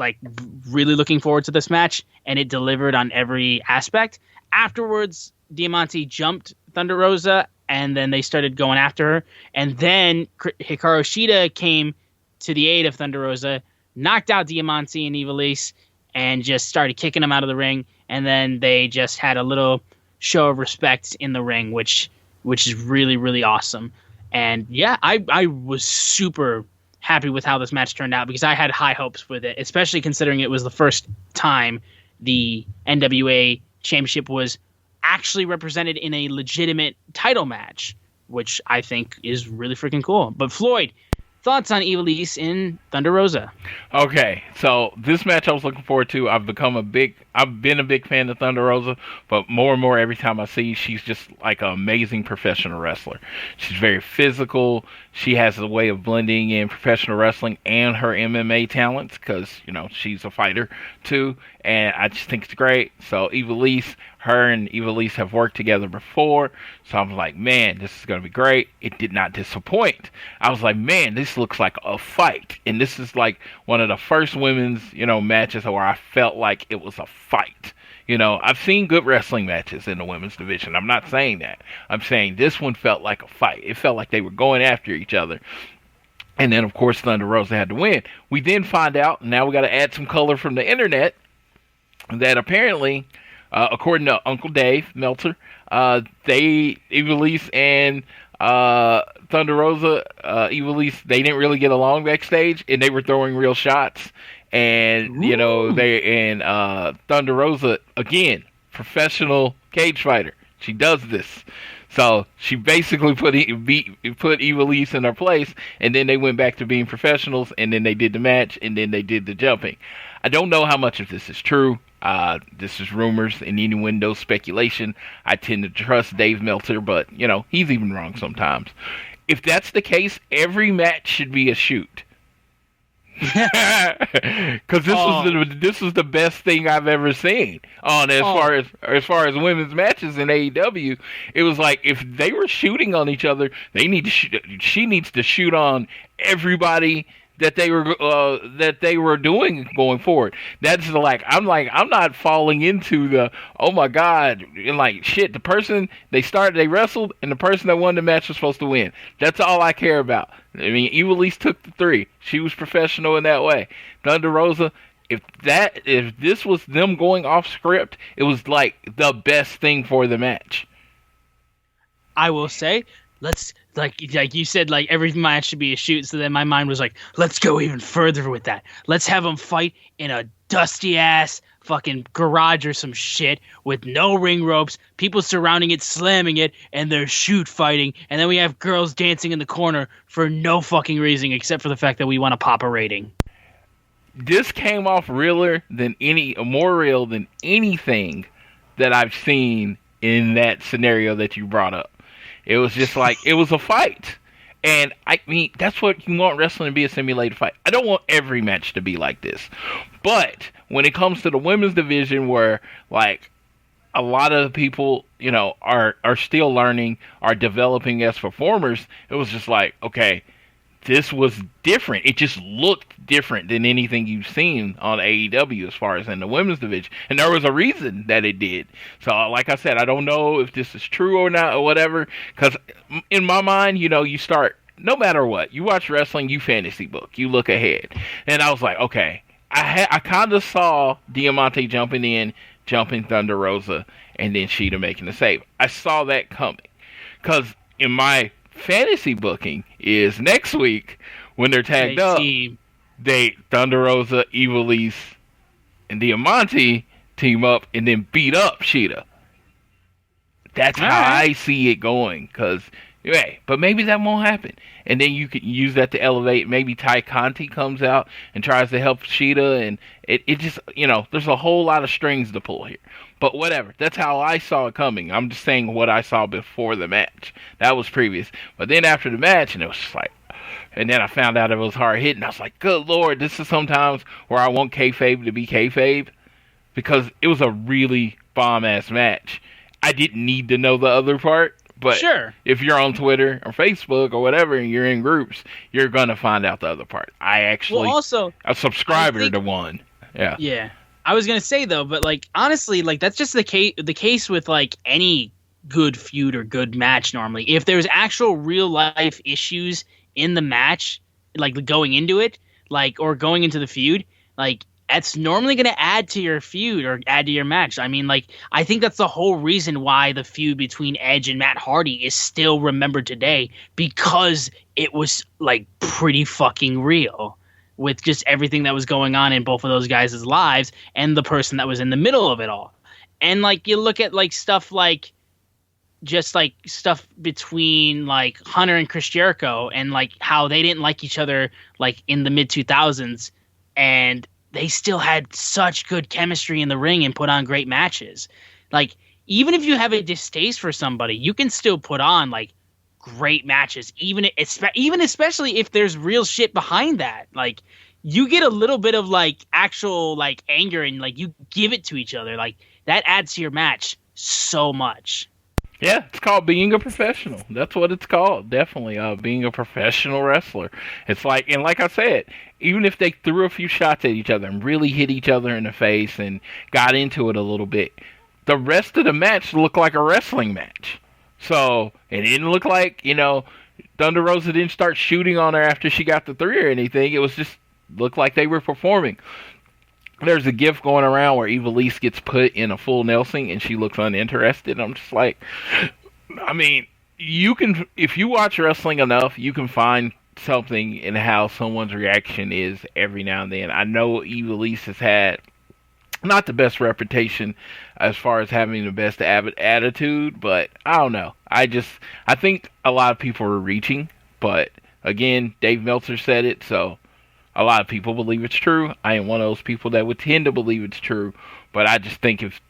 really looking forward to this match, and it delivered on every aspect. Afterwards, Diamante jumped Thunder Rosa, and then they started going after her. And then Hikaru Shida came to the aid of Thunder Rosa, knocked out Diamante and Ivelisse, and just started kicking them out of the ring. And then they just had a little show of respect in the ring, which is really, really awesome. And yeah, I was super happy with how this match turned out because I had high hopes with it, especially considering it was the first time the NWA Championship was actually represented in a legitimate title match, which I think is really freaking cool. But Floyd, thoughts on Ivelisse in Thunder Rosa? Okay, so this match I was looking forward to. I've been a big fan of Thunder Rosa, but more and more every time I see, she's just like an amazing professional wrestler. She's very physical. She has a way of blending in professional wrestling and her MMA talents because, she's a fighter too, and I just think it's great. So her and Ivelisse have worked together before, so I was like, man, this is going to be great. It did not disappoint. I was like, man, this looks like a fight, and this is like one of the first women's, matches where I felt like it was a fight. I've seen good wrestling matches in the women's division. I'm not saying that. I'm saying this one felt like a fight. It felt like they were going after each other. And then, of course, Thunder Rosa had to win. We then find out, now we got to add some color from the internet, that apparently, according to Uncle Dave Meltzer, Ivelisse and Thunder Rosa, Ivelisse, they didn't really get along backstage, and they were throwing real shots. And, Thunder Rosa, again, professional cage fighter. She does this. So she basically put Ivelisse in her place, and then they went back to being professionals, and then they did the match, and then they did the jumping. I don't know how much of this is true. This is rumors and innuendo speculation. I tend to trust Dave Meltzer, but, he's even wrong sometimes. If that's the case, every match should be a shoot. Because this was the best thing I've ever seen on as far as women's matches in AEW. It was like if they were shooting on each other, she needs to shoot on everybody that they were doing going forward. That's I'm not falling into the, oh my god, and like shit, the person they wrestled and the person that won the match was supposed to win. That's all I care about. I mean, Ivelisse took the 3. She was professional in that way. Thunder Rosa, if this was them going off script, it was like the best thing for the match. I will say, let's like you said, like every match should be a shoot. So then my mind was like, let's go even further with that. Let's have them fight in a dusty ass fucking garage or some shit with no ring ropes, people surrounding it, slamming it, and they're shoot fighting. And then we have girls dancing in the corner for no fucking reason except for the fact that we want to pop a rating. This came off more real than anything that I've seen in that scenario that you brought up. It was just like, it was a fight. And I mean, that's what you want wrestling to be, a simulated fight. I don't want every match to be like this. But when it comes to the women's division where, like, a lot of people, you know, are still learning, are developing as performers, it was just like, okay, this was different. It just looked different than anything you've seen on AEW as far as in the women's division. And there was a reason that it did. So, like I said, I don't know if this is true or not or whatever. Because in my mind, you know, you start, no matter what, you watch wrestling, you fantasy book, you look ahead. And I was like, okay, I kind of saw Diamante jumping Thunder Rosa, and then Sheeta making the save. I saw that coming. Because in my fantasy booking is next week when they're tagged up, Thunder Rosa, Ivelisse, and Diamante team up and then beat up Sheeta. That's how I see it going. But maybe that won't happen. And then you could use that to elevate. Maybe Ty Conti comes out and tries to help Sheeta, and it just, you know, there's a whole lot of strings to pull here. But whatever. That's how I saw it coming. I'm just saying what I saw before the match. That was previous. But then after the match, and it was just like, and then I found out it was hard hitting. I was like, good Lord, this is sometimes where I want kayfabe to be kayfabe. Because it was a really bomb-ass match. I didn't need to know the other part. But sure, if you're on Twitter or Facebook or whatever and you're in groups, you're going to find out the other part. I actually, a subscriber to one. Yeah. Yeah. I was going to say, though, but, like, honestly, like, that's just the case with, like, any good feud or good match normally. If there's actual real-life issues in the match, like, going into it, like, or going into the feud, like, that's normally going to add to your feud or add to your match. I mean, like, I think that's the whole reason why the feud between Edge and Matt Hardy is still remembered today, because it was, like, pretty fucking real with just everything that was going on in both of those guys' lives and the person that was in the middle of it all. And, like, you look at, like, stuff like, just, like, stuff between, like, Hunter and Chris Jericho and, like, how they didn't like each other, like, in the mid-2000s, and they still had such good chemistry in the ring and put on great matches. Like, even if you have a distaste for somebody, you can still put on, like, great matches, even especially if there's real shit behind that. Like, you get a little bit of, like, actual, like, anger and, like, you give it to each other. Like, that adds to your match so much. Yeah, it's called being a professional. That's what it's called. Definitely, being a professional wrestler. It's like, and like I said, even if they threw a few shots at each other and really hit each other in the face and got into it a little bit, the rest of the match looked like a wrestling match. So, it didn't look like, you know, Thunder Rosa didn't start shooting on her after she got the 3 or anything. It was just, looked like they were performing. There's a gif going around where Ivelisse gets put in a full Nelson and she looks uninterested. I'm just like, I mean, you can, if you watch wrestling enough, you can find something in how someone's reaction is every now and then. I know Ivelisse has had not the best reputation as far as having the best attitude, but I don't know. I think a lot of people are reaching, but again, Dave Meltzer said it, so a lot of people believe it's true. I am one of those people that would tend to believe it's true, but I just think if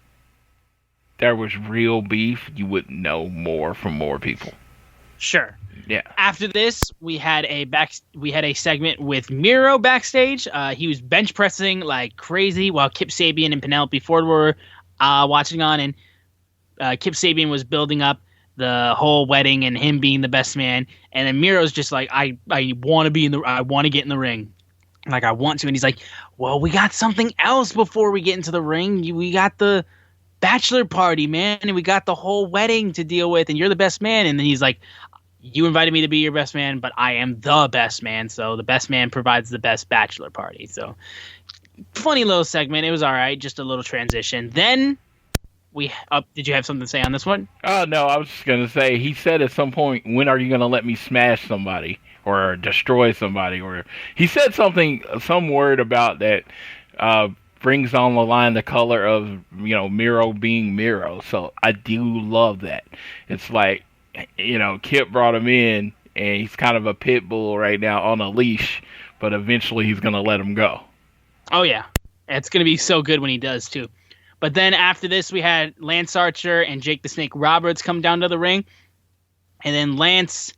there was real beef, you would know more from more people. Sure. Yeah. After this, we had a segment with Miro backstage. He was bench pressing like crazy while Kip Sabian and Penelope Ford were watching on, and Kip Sabian was building up the whole wedding and him being the best man. And then Miro's just like, I want to get in the ring. Like, I want to. And he's like, well, we got something else before we get into the ring. We got the bachelor party, man. And we got the whole wedding to deal with. And you're the best man. And then he's like, you invited me to be your best man, but I am the best man. So the best man provides the best bachelor party. So funny little segment. It was all right. Just a little transition. Then did you have something to say on this one? Oh, no, I was just going to say, he said at some point, when are you going to let me smash somebody or destroy somebody? Or he said some word about that brings on the line the color of, Miro being Miro. So I do love that. It's like, Kip brought him in, and he's kind of a pit bull right now on a leash, but eventually he's going to let him go. Oh, yeah. It's going to be so good when he does, too. But then after this, we had Lance Archer and Jake the Snake Roberts come down to the ring. And then Lance,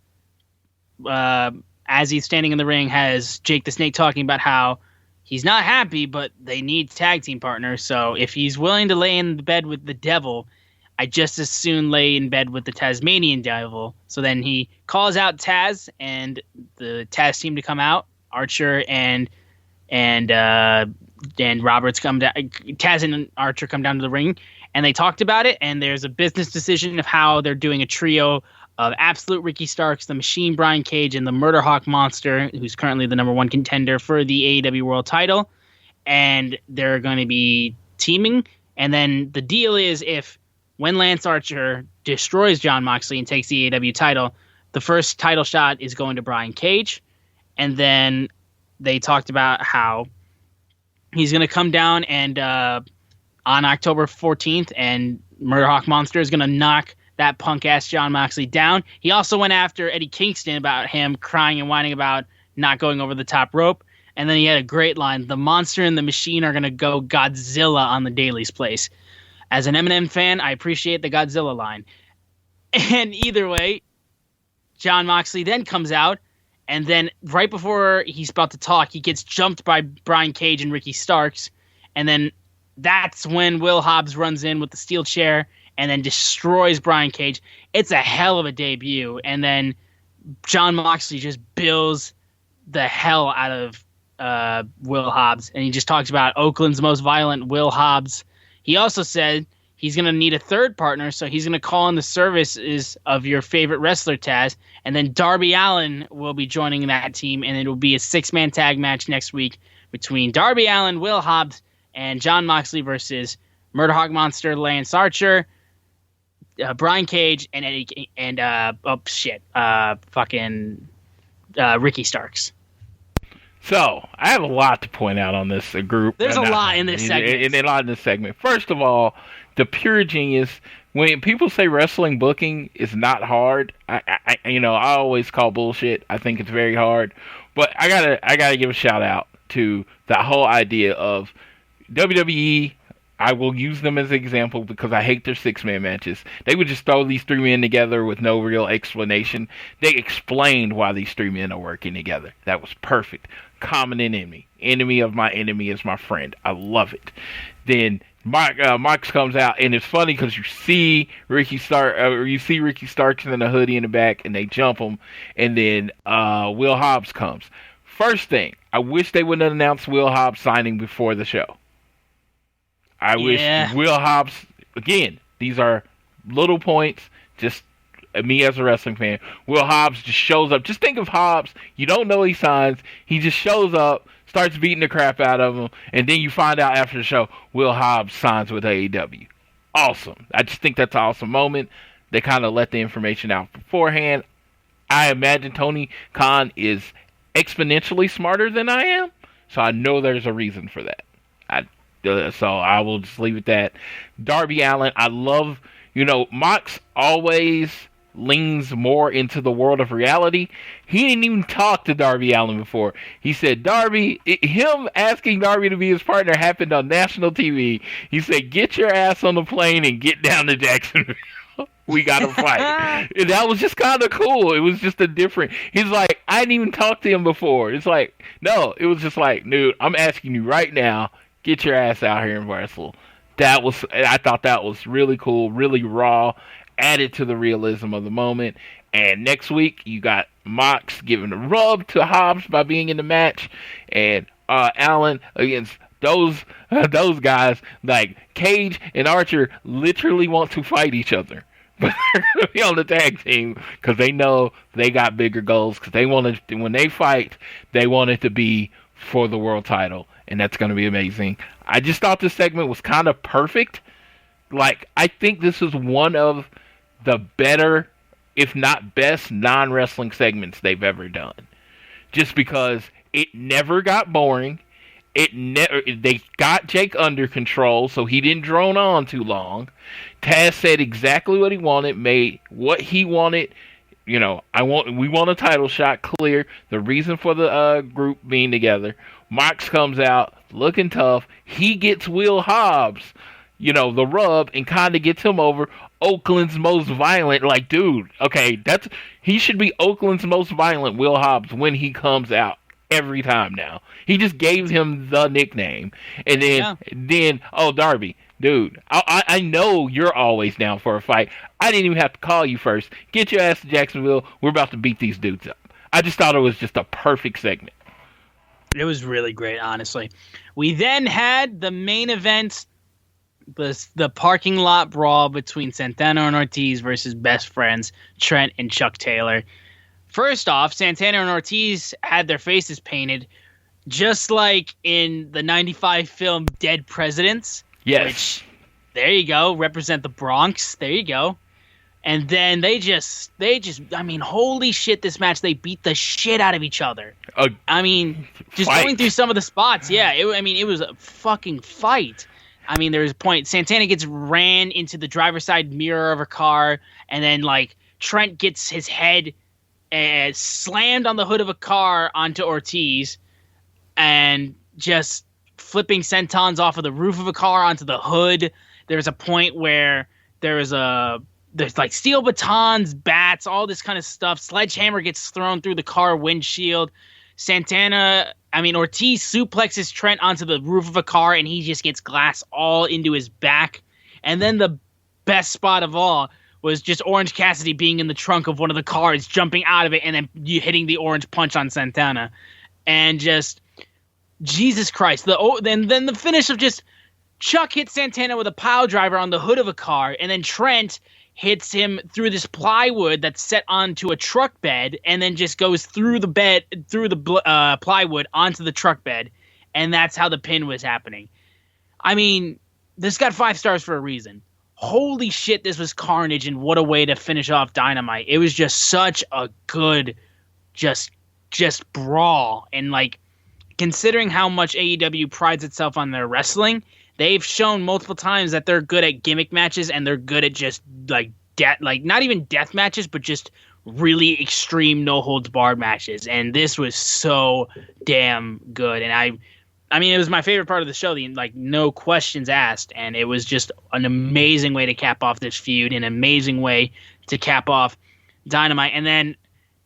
as he's standing in the ring, has Jake the Snake talking about how he's not happy, but they need tag team partners. So if he's willing to lay in the bed with the devil, I just as soon lay in bed with the Tasmanian Devil. So then he calls out Taz and the Taz team to come out. Archer and Roberts come down. Taz and Archer come down to the ring, and they talked about it. And there's a business decision of how they're doing a trio of Absolute Ricky Starks, the Machine Brian Cage, and the Murder Hawk Monster, who's currently the number one contender for the AEW World Title. And they're going to be teaming. And then the deal is when Lance Archer destroys Jon Moxley and takes the AEW title, the first title shot is going to Brian Cage. And then they talked about how he's going to come down and on October 14th, and Murder Hawk Monster is going to knock that punk-ass Jon Moxley down. He also went after Eddie Kingston about him crying and whining about not going over the top rope. And then he had a great line, the Monster and the Machine are going to go Godzilla on the Daily's place. As an Eminem fan, I appreciate the Godzilla line. And either way, Jon Moxley then comes out, and then right before he's about to talk, he gets jumped by Brian Cage and Ricky Starks. And then that's when Will Hobbs runs in with the steel chair and then destroys Brian Cage. It's a hell of a debut. And then Jon Moxley just bills the hell out of Will Hobbs. And he just talks about Oakland's most violent Will Hobbs. He also said he's going to need a third partner, so he's going to call in the services of your favorite wrestler, Taz. And then Darby Allin will be joining that team, and it will be a 6-man tag match next week between Darby Allin, Will Hobbs, and Jon Moxley versus Murder Hawk Monster, Lance Archer, Brian Cage, and Ricky Starks. So, I have a lot to point out on this group. There's a lot in this segment. First of all, the pure genius. When people say wrestling booking is not hard, I always call bullshit. I think it's very hard. But I gotta give a shout out to that whole idea of WWE. I will use them as an example because I hate their 6-man matches. They would just throw these 3 men together with no real explanation. They explained why these 3 men are working together. That was perfect. Common enemy. Enemy of my enemy is my friend. I love it. Then Mox comes out, and it's funny because you see Ricky Starks in a hoodie in the back, and they jump him, and then Will Hobbs comes. First thing, I wish they wouldn't have announced Will Hobbs signing before the show. I wish Will Hobbs, again, these are little points, just me as a wrestling fan. Will Hobbs just shows up. Just think of Hobbs. You don't know he signs. He just shows up, starts beating the crap out of him, and then you find out after the show, Will Hobbs signs with AEW. Awesome. I just think that's an awesome moment. They kind of let the information out beforehand. I imagine Tony Khan is exponentially smarter than I am, so I know there's a reason for that. So I will just leave it at that. Darby Allin, I love, Mox always leans more into the world of reality. He didn't even talk to Darby Allin before. He said, him asking Darby to be his partner happened on national TV. He said, get your ass on the plane and get down to Jacksonville. We got to fight. And that was just kind of cool. It was just a different. He's like, I didn't even talk to him before. It's like, no, it was just like, dude, I'm asking you right now, get your ass out here and wrestle. I thought that was really cool, really raw, added to the realism of the moment. And next week, you got Mox giving a rub to Hobbs by being in the match, and Allen against those guys. Like, Cage and Archer literally want to fight each other, but they're going to be on the tag team because they know they got bigger goals, because when they fight, they want it to be for the world title, and that's going to be amazing. I just thought this segment was kind of perfect. Like, I think this is one of the better, if not best, non-wrestling segments they've ever done. Just because it never got boring. They got Jake under control, so he didn't drone on too long. Taz said exactly what he wanted, made what he wanted. We want a title shot, clear. The reason for the group being together. Mox comes out looking tough. He gets Will Hobbs, the rub, and kind of gets him over. Oakland's most violent. Like, dude, okay, he should be Oakland's most violent, Will Hobbs, when he comes out every time now. He just gave him the nickname. And then Darby, dude, I know you're always down for a fight. I didn't even have to call you first. Get your ass to Jacksonville. We're about to beat these dudes up. I just thought it was just a perfect segment. It was really great, honestly. We then had the main event, the parking lot brawl between Santana and Ortiz versus Best Friends, Trent and Chuck Taylor. First off, Santana and Ortiz had their faces painted just like in the 95 film Dead Presidents. Yes. Which, there you go, represent the Bronx. There you go. And then they just, holy shit, this match, they beat the shit out of each other. Going through some of the spots, yeah, it was a fucking fight. There was a point, Santana gets ran into the driver's side mirror of a car, and then, Trent gets his head slammed on the hood of a car onto Ortiz, and just flipping sentons off of the roof of a car onto the hood. There's a point where there's steel batons, bats, all this kind of stuff. Sledgehammer gets thrown through the car windshield. Ortiz suplexes Trent onto the roof of a car, and he just gets glass all into his back. And then the best spot of all was just Orange Cassidy being in the trunk of one of the cars, jumping out of it, and then hitting the orange punch on Santana. And just, Jesus Christ. Then the finish of just Chuck hits Santana with a pile driver on the hood of a car, and then Trent hits him through this plywood that's set onto a truck bed, and then just goes through the plywood onto the truck bed, and that's how the pin was happening. This got 5 stars for a reason. Holy shit, this was carnage, and what a way to finish off Dynamite. It was just such a good, just brawl, and considering how much AEW prides itself on their wrestling, they've shown multiple times that they're good at gimmick matches, and they're good at just not even death matches, but just really extreme no holds barred matches. And this was so damn good. And it was my favorite part of the show, no questions asked. And it was just an amazing way to cap off this feud, an amazing way to cap off Dynamite. And then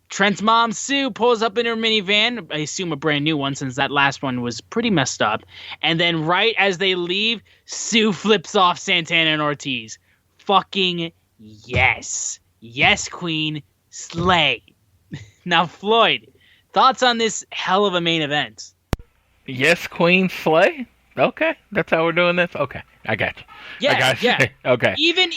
Trent's mom, Sue, pulls up in her minivan. I assume a brand new one, since that last one was pretty messed up. And then right as they leave, Sue flips off Santana and Ortiz. Fucking yes. Yes, queen. Slay. Now, Floyd, thoughts on this hell of a main event? Yes, queen, slay? Okay, that's how we're doing this? Okay, I got you. Yeah. Okay. Even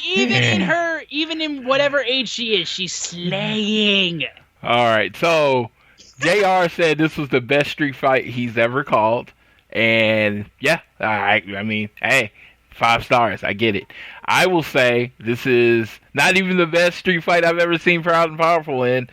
in whatever age she is, she's slaying. All right, so JR said this was the best street fight he's ever called. And yeah, hey, 5 stars. I get it. I will say this is not even the best street fight I've ever seen Proud and Powerful in.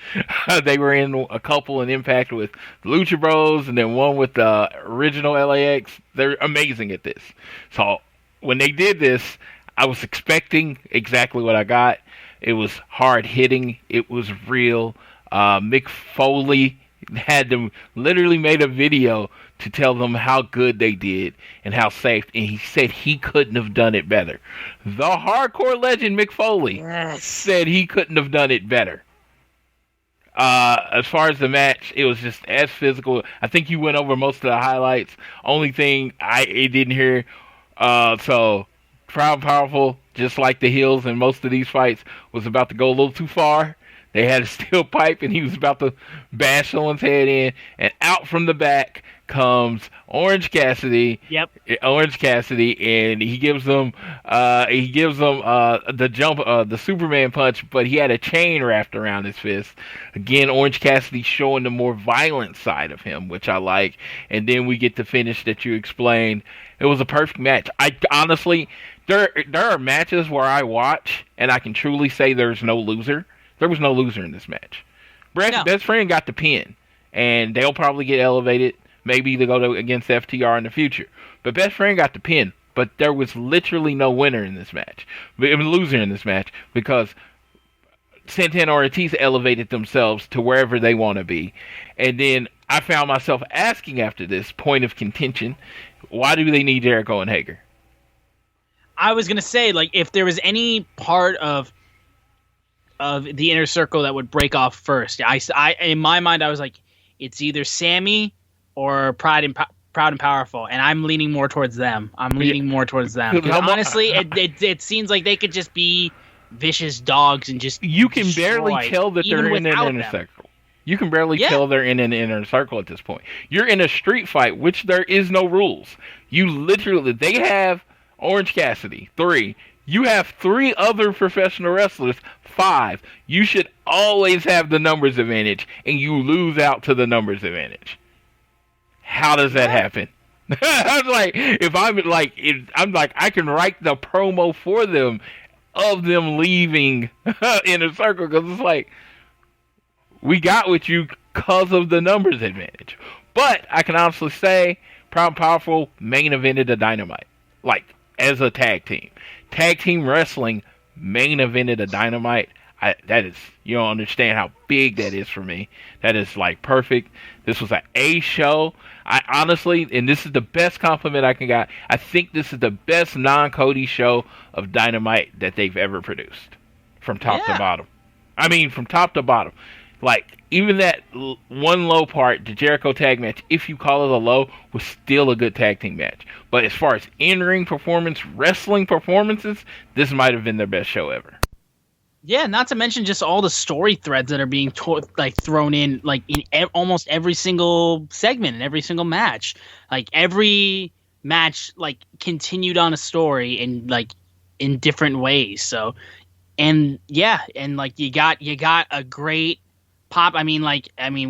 They were in a couple in Impact with Lucha Bros, and then one with the original LAX. They're amazing at this. So when they did this, I was expecting exactly what I got. It was hard hitting. It was real. Mick Foley had them literally made a video to tell them how good they did and how safe, and he said he couldn't have done it better. The hardcore legend Mick Foley said he couldn't have done it better. As far as the match, it was just as physical. I think you went over most of the highlights. Only thing I didn't hear, so Proud and Powerful, just like the heels in most of these fights, was about to go a little too far. They had a steel pipe, and he was about to bash someone's head in. And out from the back comes Orange Cassidy. Yep. Orange Cassidy, and he gives them the jump, the Superman punch, but he had a chain wrapped around his fist. Again, Orange Cassidy showing the more violent side of him, which I like. And then we get the finish that you explained. It was a perfect match. I honestly, there are matches where I watch, and I can truly say there's no loser. There was no loser in this match. Best Friend got the pin, and they'll probably get elevated. Maybe they go against FTR in the future. But Best Friend got the pin, but there was literally no winner in this match. Loser in this match, because Santana or Ortiz elevated themselves to wherever they want to be. And then I found myself asking after this point of contention, why do they need Jericho and Hager? I was going to say, like, if there was any part of the Inner Circle that would break off first, I in my mind, I was like, it's either Sammy or Proud and Powerful, and I'm leaning more towards them. Honestly, it seems like they could just be vicious dogs and just you can barely tell that they're in an inner circle. You can barely tell they're in an inner circle at this point. You're in a street fight, which there is no rules. They have Orange Cassidy, 3. You have 3 other professional wrestlers, 5. You should always have the numbers advantage, and you lose out to the numbers advantage. How does that happen? I'm like, I can write the promo for them of them leaving Inner Circle, because it's like, we got with you because of the numbers advantage. But I can honestly say, Proud and Powerful main evented a Dynamite, like, as a tag team. Tag team wrestling main evented a Dynamite. That is, you don't understand how big that is for me. That is like perfect. This was an A show. I honestly, and this is the best compliment I can get, I think this is the best non-Cody show of Dynamite that they've ever produced. From top to bottom. I mean, from top to bottom. Like, even that one low part, the Jericho tag match, if you call it a low, was still a good tag team match. But as far as in-ring performance, wrestling performances, this might have been their best show ever. Yeah, not to mention just all the story threads that are being thrown in, like, in almost every single segment and every single match. Like, every match, like, continued on a story in, like, in different ways. So, and yeah, and like you got a great pop. I mean,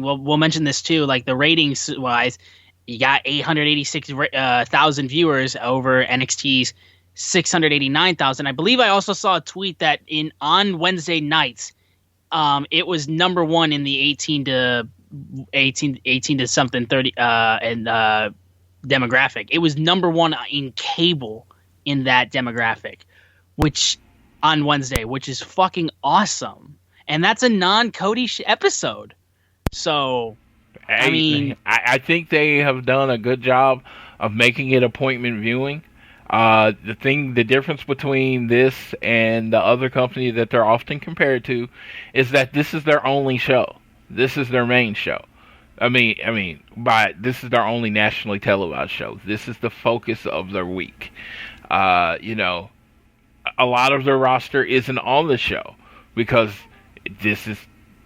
we'll mention this too. Like, the ratings wise, you got 886,000 viewers over NXT's 689,000. I believe I also saw a tweet that on Wednesday nights, it was number 1 in the 18 to something 30 and demographic. It was number 1 in cable in that demographic, which on Wednesday, which is fucking awesome. And that's a non-Cody episode. So, I mean, I think they have done a good job of making it appointment viewing. The difference between this and the other company that they're often compared to is that this is their only show. This is their main show. This is their only nationally televised show. This is the focus of their week. A lot of their roster isn't on the show because this is,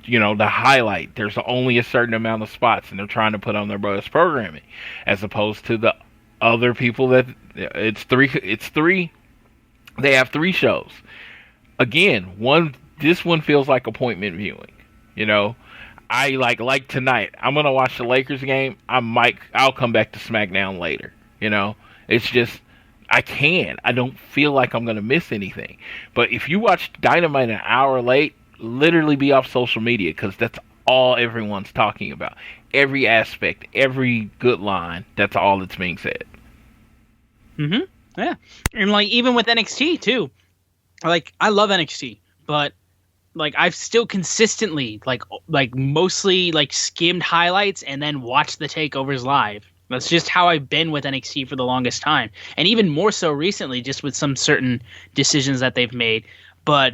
the highlight. There's only a certain amount of spots, and they're trying to put on their best programming, as opposed to the other people that it's three. They have 3 shows. Again, this one feels like appointment viewing. I like tonight. I'm gonna watch the Lakers game. I'll come back to SmackDown later. It's just I don't feel like I'm gonna miss anything. But if you watch Dynamite an hour late, literally be off social media, because that's all everyone's talking about. Every aspect, every good line, that's all that's being said. Mm-hmm. Yeah. And even with NXT too. I love NXT, but I've still consistently like mostly like skimmed highlights and then watched the takeovers live. That's just how I've been with NXT for the longest time, and even more so recently, just with some certain decisions that they've made. But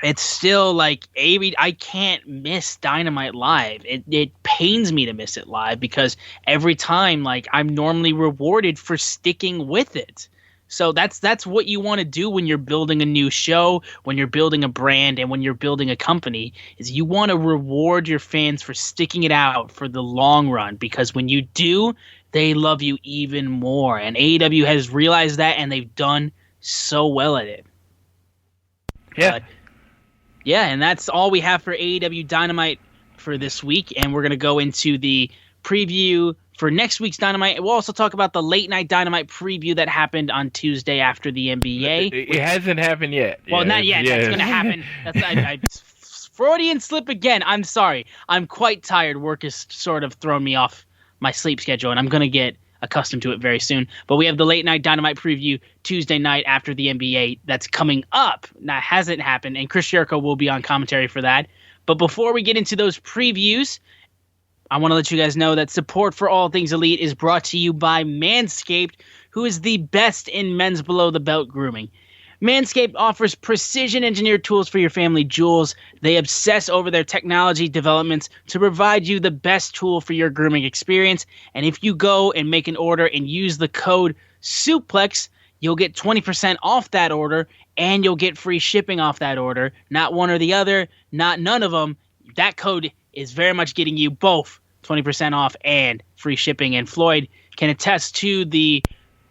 it's still like I can't miss Dynamite live. It pains me to miss it live because every time, like, I'm normally rewarded for sticking with it. So that's what you want to do when you're building a new show, when you're building a brand, and when you're building a company, is you want to reward your fans for sticking it out for the long run, because when you do, they love you even more. And AEW has realized that, and they've done so well at it. Yeah. Yeah, and that's all we have for AEW Dynamite for this week, and we're going to go into the preview for next week's Dynamite. We'll also talk about the Late Night Dynamite preview that happened on Tuesday after the NBA. It hasn't happened yet. Well, not yet. That's going to happen. I Freudian slip again. I'm sorry. I'm quite tired. Work has sort of thrown me off my sleep schedule, and I'm going to get accustomed to it very soon. But we have the Late Night Dynamite preview Tuesday night after the NBA that's coming up. That hasn't happened, and Chris Jericho will be on commentary for that. But before we get into those previews, I want to let you guys know that support for All Things Elite is brought to you by Manscaped, who is the best in men's below-the-belt grooming. Manscaped offers precision-engineered tools for your family jewels. They obsess over their technology developments to provide you the best tool for your grooming experience. And if you go and make an order and use the code SUPLEX, you'll get 20% off that order, and you'll get free shipping off that order. Not one or the other, not none of them. That code is very much getting you both 20% off and free shipping. And Floyd can attest to the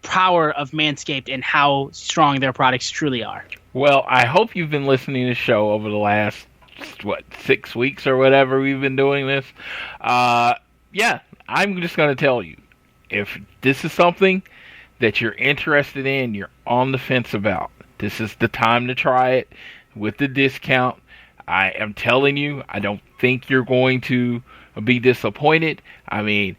power of Manscaped and how strong their products truly are. Well, I hope you've been listening to the show over the last, 6 weeks or whatever we've been doing this. Yeah, I'm just going to tell you, if this is something that you're interested in, you're on the fence about, this is the time to try it with the discount. I am telling you, I don't think you're going to be disappointed. I mean,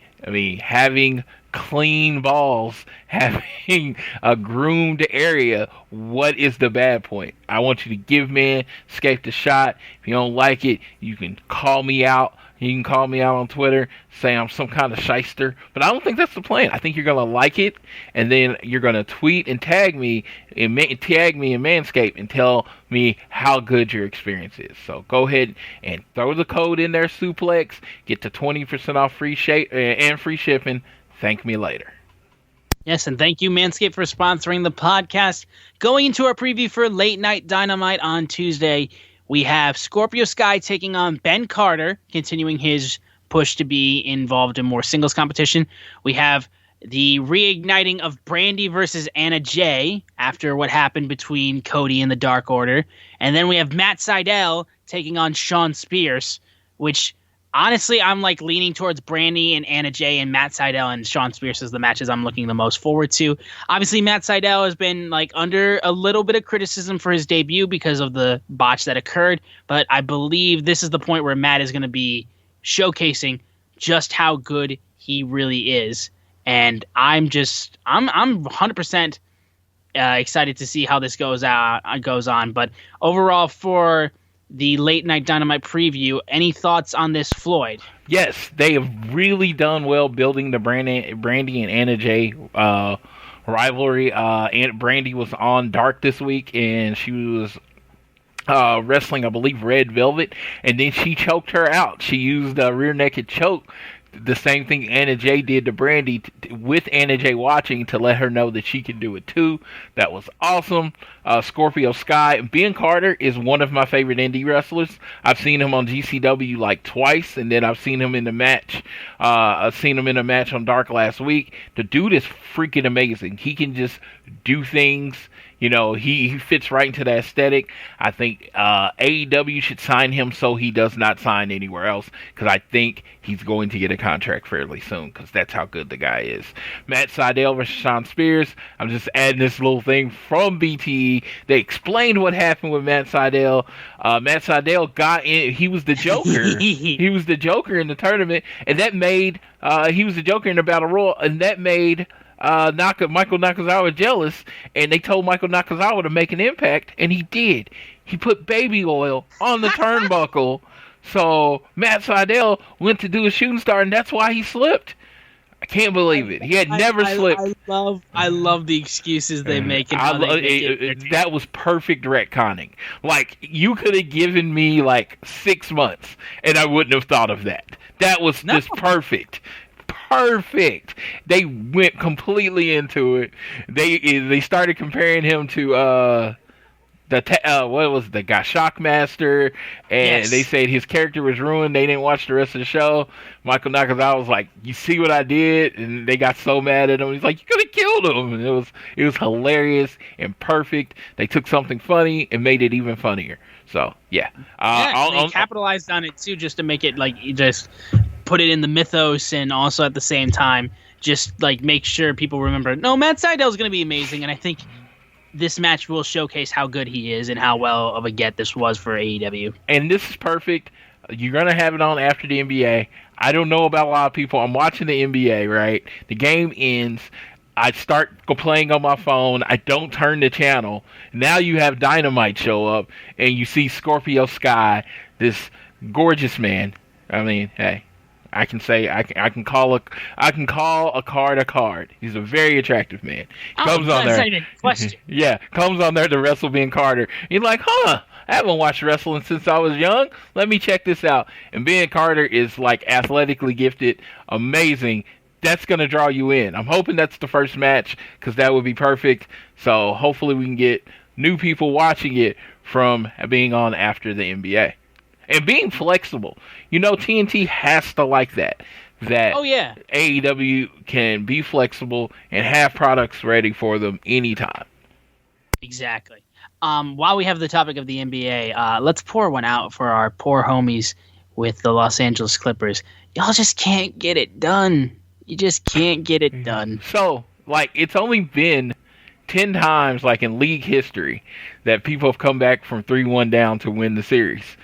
having clean balls, having a groomed area, what is the bad point? I want you to give Manscaped a shot. If you don't like it, you can call me out. You can call me out on Twitter, say I'm some kind of shyster, but I don't think that's the plan. I think you're going to like it, and then you're going to tweet and tag me in Manscaped and tell me how good your experience is. So go ahead and throw the code in there, Suplex, get to 20% off free shipping. Thank me later. Yes, and thank you, Manscaped, for sponsoring the podcast. Going into our preview for Late Night Dynamite on Tuesday, we have Scorpio Sky taking on Ben Carter, continuing his push to be involved in more singles competition. We have the reigniting of Brandy versus Anna Jay after what happened between Cody and the Dark Order. And then we have Matt Sydal taking on Sean Spears, which honestly, I'm like leaning towards Brandy and Anna Jay, and Matt Sydal and Sean Spears as the matches I'm looking the most forward to. Obviously, Matt Sydal has been like under a little bit of criticism for his debut because of the botch that occurred, but I believe this is the point where Matt is going to be showcasing just how good he really is, and I'm 100% excited to see how this goes on. But overall, for the Late Night Dynamite preview, any thoughts on this, Floyd? Yes, they have really done well building the Brandy and Anna Jay rivalry. Aunt Brandy was on Dark this week, and she was wrestling, I believe, Red Velvet, and then she choked her out. She used a rear naked choke, the same thing Anna Jay did to Brandy, with Anna Jay watching, to let her know that she can do it too. That was awesome. Scorpio Sky. Ben Carter is one of my favorite indie wrestlers. I've seen him on GCW like twice, and then I've seen him in the match. On Dark last week. The dude is freaking amazing. He can just do things. You know, he fits right into the aesthetic. I think AEW should sign him so he does not sign anywhere else, because I think he's going to get a contract fairly soon, because that's how good the guy is. Matt Sydal versus Sean Spears. I'm just adding this little thing from BTE. They explained what happened with Matt Sydal. Matt Sydal got in. He was the Joker. He was the Joker in the tournament, and that made he was the Joker in the Battle Royal, and that made Michael Nakazawa jealous, and they told Michael Nakazawa to make an impact, and he did. he put baby oil on the turnbuckle. So Matt Sydal went to do a shooting star, and that's why he slipped. I can't believe it. He had never slipped. I love the excuses they make. And that was perfect retconning. Like, you could have given me like 6 months, and I wouldn't have thought of that. That was just perfect. Perfect. They went completely into it. They started comparing him to what was the guy, Shockmaster, and they said his character was ruined. They didn't watch the rest of the show. Michael Nakazawa was like, "You see what I did?" And they got so mad at him. He's like, "You could have killed him." And it was hilarious and perfect. They took something funny and made it even funnier. So yeah, they capitalized on it too, just to make it like just put it in the mythos, and also at the same time just like make sure people remember. No, Matt Sydal is going to be amazing, and I think this match will showcase how good he is and how well of a get this was for AEW. And this is perfect. You're going to have it on after the NBA. I don't know about a lot of people. I'm watching the NBA, right? The game ends. I start playing on my phone. I don't turn the channel. Now you have Dynamite show up, and you see Scorpio Sky, this gorgeous man. I mean, hey, I can say I can call a card a card. He's a very attractive man. Comes on there. Question. Yeah, comes on there to wrestle Ben Carter. You're like, I haven't watched wrestling since I was young. Let me check this out. And Ben Carter is like athletically gifted, amazing. That's gonna draw you in. I'm hoping that's the first match, because that would be perfect. So hopefully we can get new people watching it from being on after the NBA. And being flexible. You know, TNT has to like that. That AEW can be flexible and have products ready for them anytime. Exactly. While we have the topic of the NBA, let's pour one out for our poor homies with the Los Angeles Clippers. Y'all just can't get it done. You just can't get it done. So, like, it's only been 10 times, like, in league history that people have come back from 3-1 down to win the series.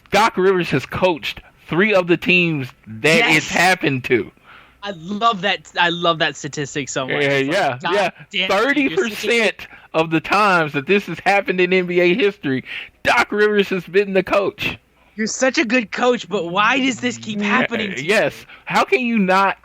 Doc Rivers has coached 3 of the teams that it's happened to. I love that statistic so much. Yeah. 30% of the times that this has happened in NBA history, Doc Rivers has been the coach. You're such a good coach, but why does this keep happening to you? Yes. How can you not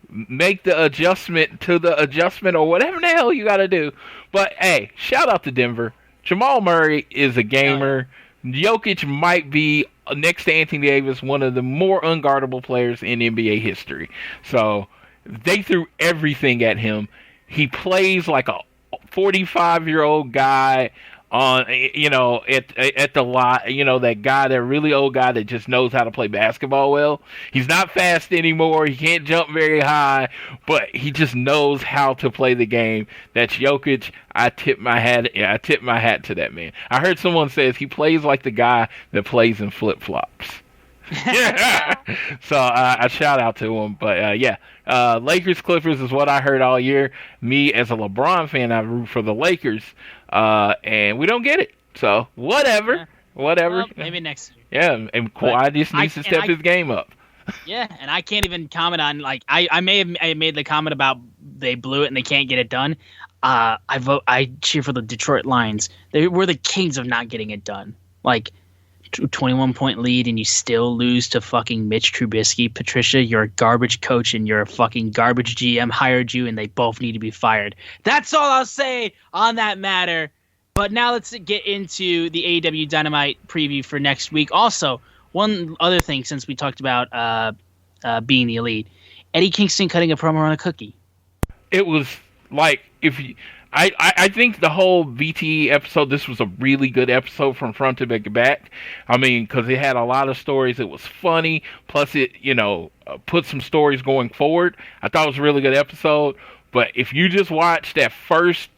make the adjustment to the adjustment or whatever the hell you got to do? But, hey, shout out to Denver. Jamal Murray is a gamer. Jokic might be, next to Anthony Davis, one of the more unguardable players in NBA history. So they threw everything at him. He plays like a 45-year-old guy on, at the lot, that guy, that really old guy that just knows how to play basketball well. He's not fast anymore. He can't jump very high, but he just knows how to play the game. That's Jokic. I tip my hat to that man. I heard someone says he plays like the guy that plays in flip-flops. So I shout out to him. But Lakers Clippers is what I heard all year. Me as a LeBron fan, I root for the Lakers, and we don't get it. So whatever. Well, maybe next year. Yeah, and Kawhi just needs to step his game up. Yeah, and I can't even comment on, like, I may have made the comment about they blew it and they can't get it done. I cheer for the Detroit Lions. They were the kings of not getting it done. Like, 21-point lead and you still lose to fucking Mitch Trubisky. Patricia, you're a garbage coach and you're a fucking garbage GM hired you, and they both need to be fired. That's all I'll say on that matter. But now let's get into the AEW Dynamite preview for next week. Also, one other thing, since we talked about being the elite, Eddie Kingston cutting a promo on a cookie. It was like, I think the whole VTE episode, this was a really good episode from front to back. I mean, because it had a lot of stories. It was funny. Plus, it, put some stories going forward. I thought it was a really good episode. But if you just watch that first,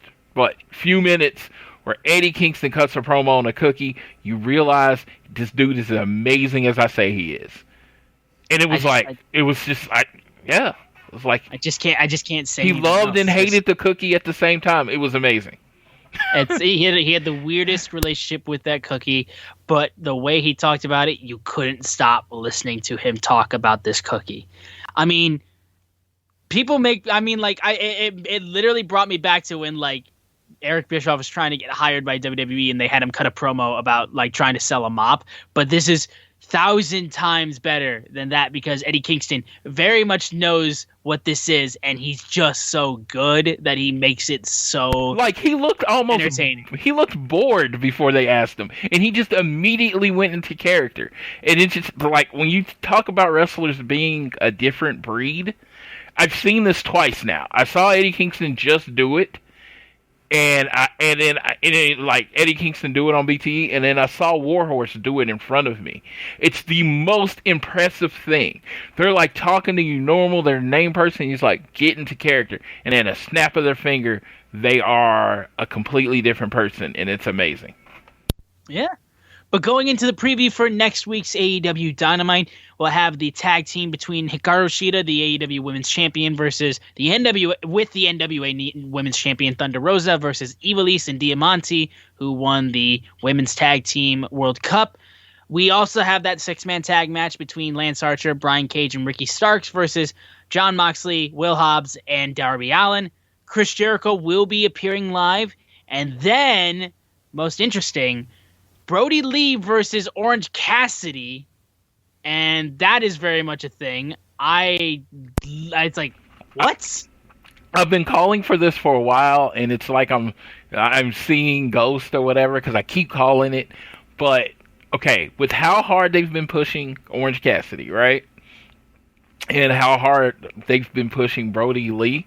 few minutes where Eddie Kingston cuts a promo on a cookie, you realize this dude is as amazing as I say he is. And it was it was like, I just can't say he loved and hated the cookie at the same time. It was amazing. He had the weirdest relationship with that cookie, but the way he talked about it, you couldn't stop listening to him talk about this cookie. I mean, it literally brought me back to when, like, Eric Bischoff was trying to get hired by WWE, and they had him cut a promo about like trying to sell a mop. But this is 1,000 times better than that because Eddie Kingston very much knows what this is, and he's just so good that he makes it so like he looked almost entertaining. He looked bored before they asked him, and he just immediately went into character. And it's just like when you talk about wrestlers being a different breed, I've seen this twice now. I saw Eddie Kingston just do it. And then like Eddie Kingston do it on BTE, and then I saw Warhorse do it in front of me. It's the most impressive thing. They're like talking to you normal, they're a name person, he's like get into character, and then a snap of their finger, they are a completely different person, and it's amazing. Yeah. But going into the preview for next week's AEW Dynamite, we'll have the tag team between Hikaru Shida, the AEW Women's Champion, versus the NWA Women's Champion Thunder Rosa versus Ivelisse and Diamante, who won the Women's Tag Team World Cup. We also have that six-man tag match between Lance Archer, Brian Cage, and Ricky Starks versus Jon Moxley, Will Hobbs, and Darby Allin. Chris Jericho will be appearing live. And then, most interesting, Brody Lee versus Orange Cassidy, and that is very much a thing. It's like, what? I've been calling for this for a while, and it's like I'm seeing Ghost or whatever because I keep calling it. But okay, with how hard they've been pushing Orange Cassidy, right, and how hard they've been pushing Brody Lee,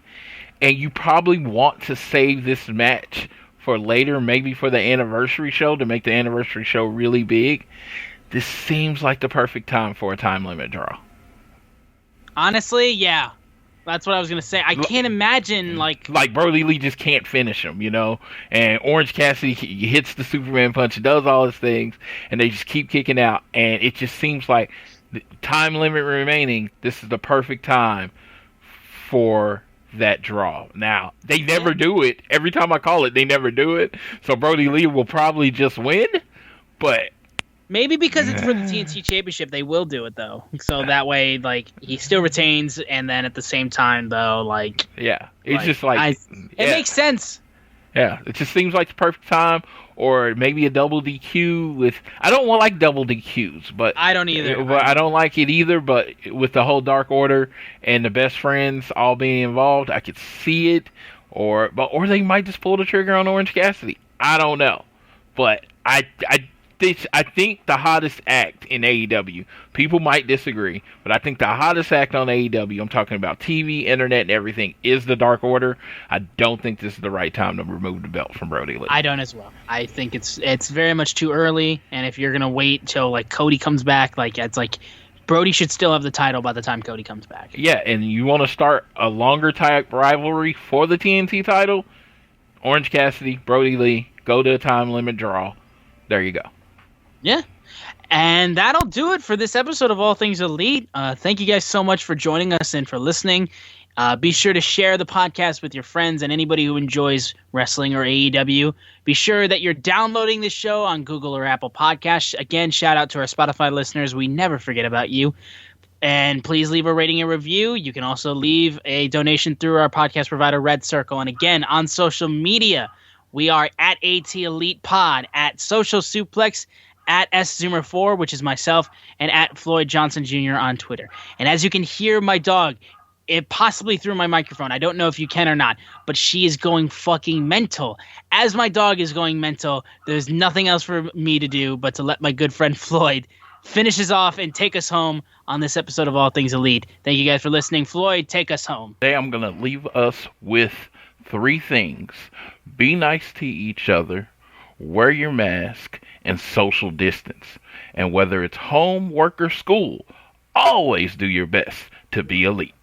and you probably want to save this match for later, maybe for the anniversary show, to make the anniversary show really big, this seems like the perfect time for a time limit draw. Honestly, yeah. That's what I was going to say. I can't imagine, like Brody Lee just can't finish him, you know? And Orange Cassidy hits the Superman punch, does all his things, and they just keep kicking out. And it just seems like the time limit remaining, this is the perfect time for that draw. Now, they never do it. Every time I call it, they never do it. So Brody Lee will probably just win, but maybe because it's for the TNT Championship, they will do it though. So that way, like, he still retains, and then at the same time, though, like, yeah, it's just like it makes sense. Yeah, it just seems like the perfect time, or maybe a double DQ with. I don't want like double DQs, but I don't either. But I don't like it either. But with the whole Dark Order and the Best Friends all being involved, I could see it. Or they might just pull the trigger on Orange Cassidy. I don't know, but I think the hottest act in AEW, people might disagree, but I think the hottest act on AEW, I'm talking about TV, internet, and everything, is the Dark Order. I don't think this is the right time to remove the belt from Brody Lee. I don't as well. I think it's very much too early, and if you're going to wait till, like, Cody comes back, like, it's like Brody should still have the title by the time Cody comes back. Yeah, and you want to start a longer type rivalry for the TNT title, Orange Cassidy, Brody Lee, go to a time limit draw. There you go. Yeah. And that'll do it for this episode of All Things Elite. Thank you guys so much for joining us and for listening. Be sure to share the podcast with your friends and anybody who enjoys wrestling or AEW. Be sure that you're downloading this show on Google or Apple Podcasts. Again, shout out to our Spotify listeners. We never forget about you. And please leave a rating and review. You can also leave a donation through our podcast provider, Red Circle. And again, on social media, we are at AT Elite Pod, at Social Suplex, at SZoomer4, which is myself, and at Floyd Johnson Jr. on Twitter. And as you can hear my dog, it possibly through my microphone, I don't know if you can or not, but she is going fucking mental. As my dog is going mental, there's nothing else for me to do but to let my good friend Floyd finish us off and take us home on this episode of All Things Elite. Thank you guys for listening. Floyd, take us home. Today I'm going to leave us with 3 things. Be nice to each other, wear your mask, and social distance. And whether it's home, work, or school, always do your best to be elite.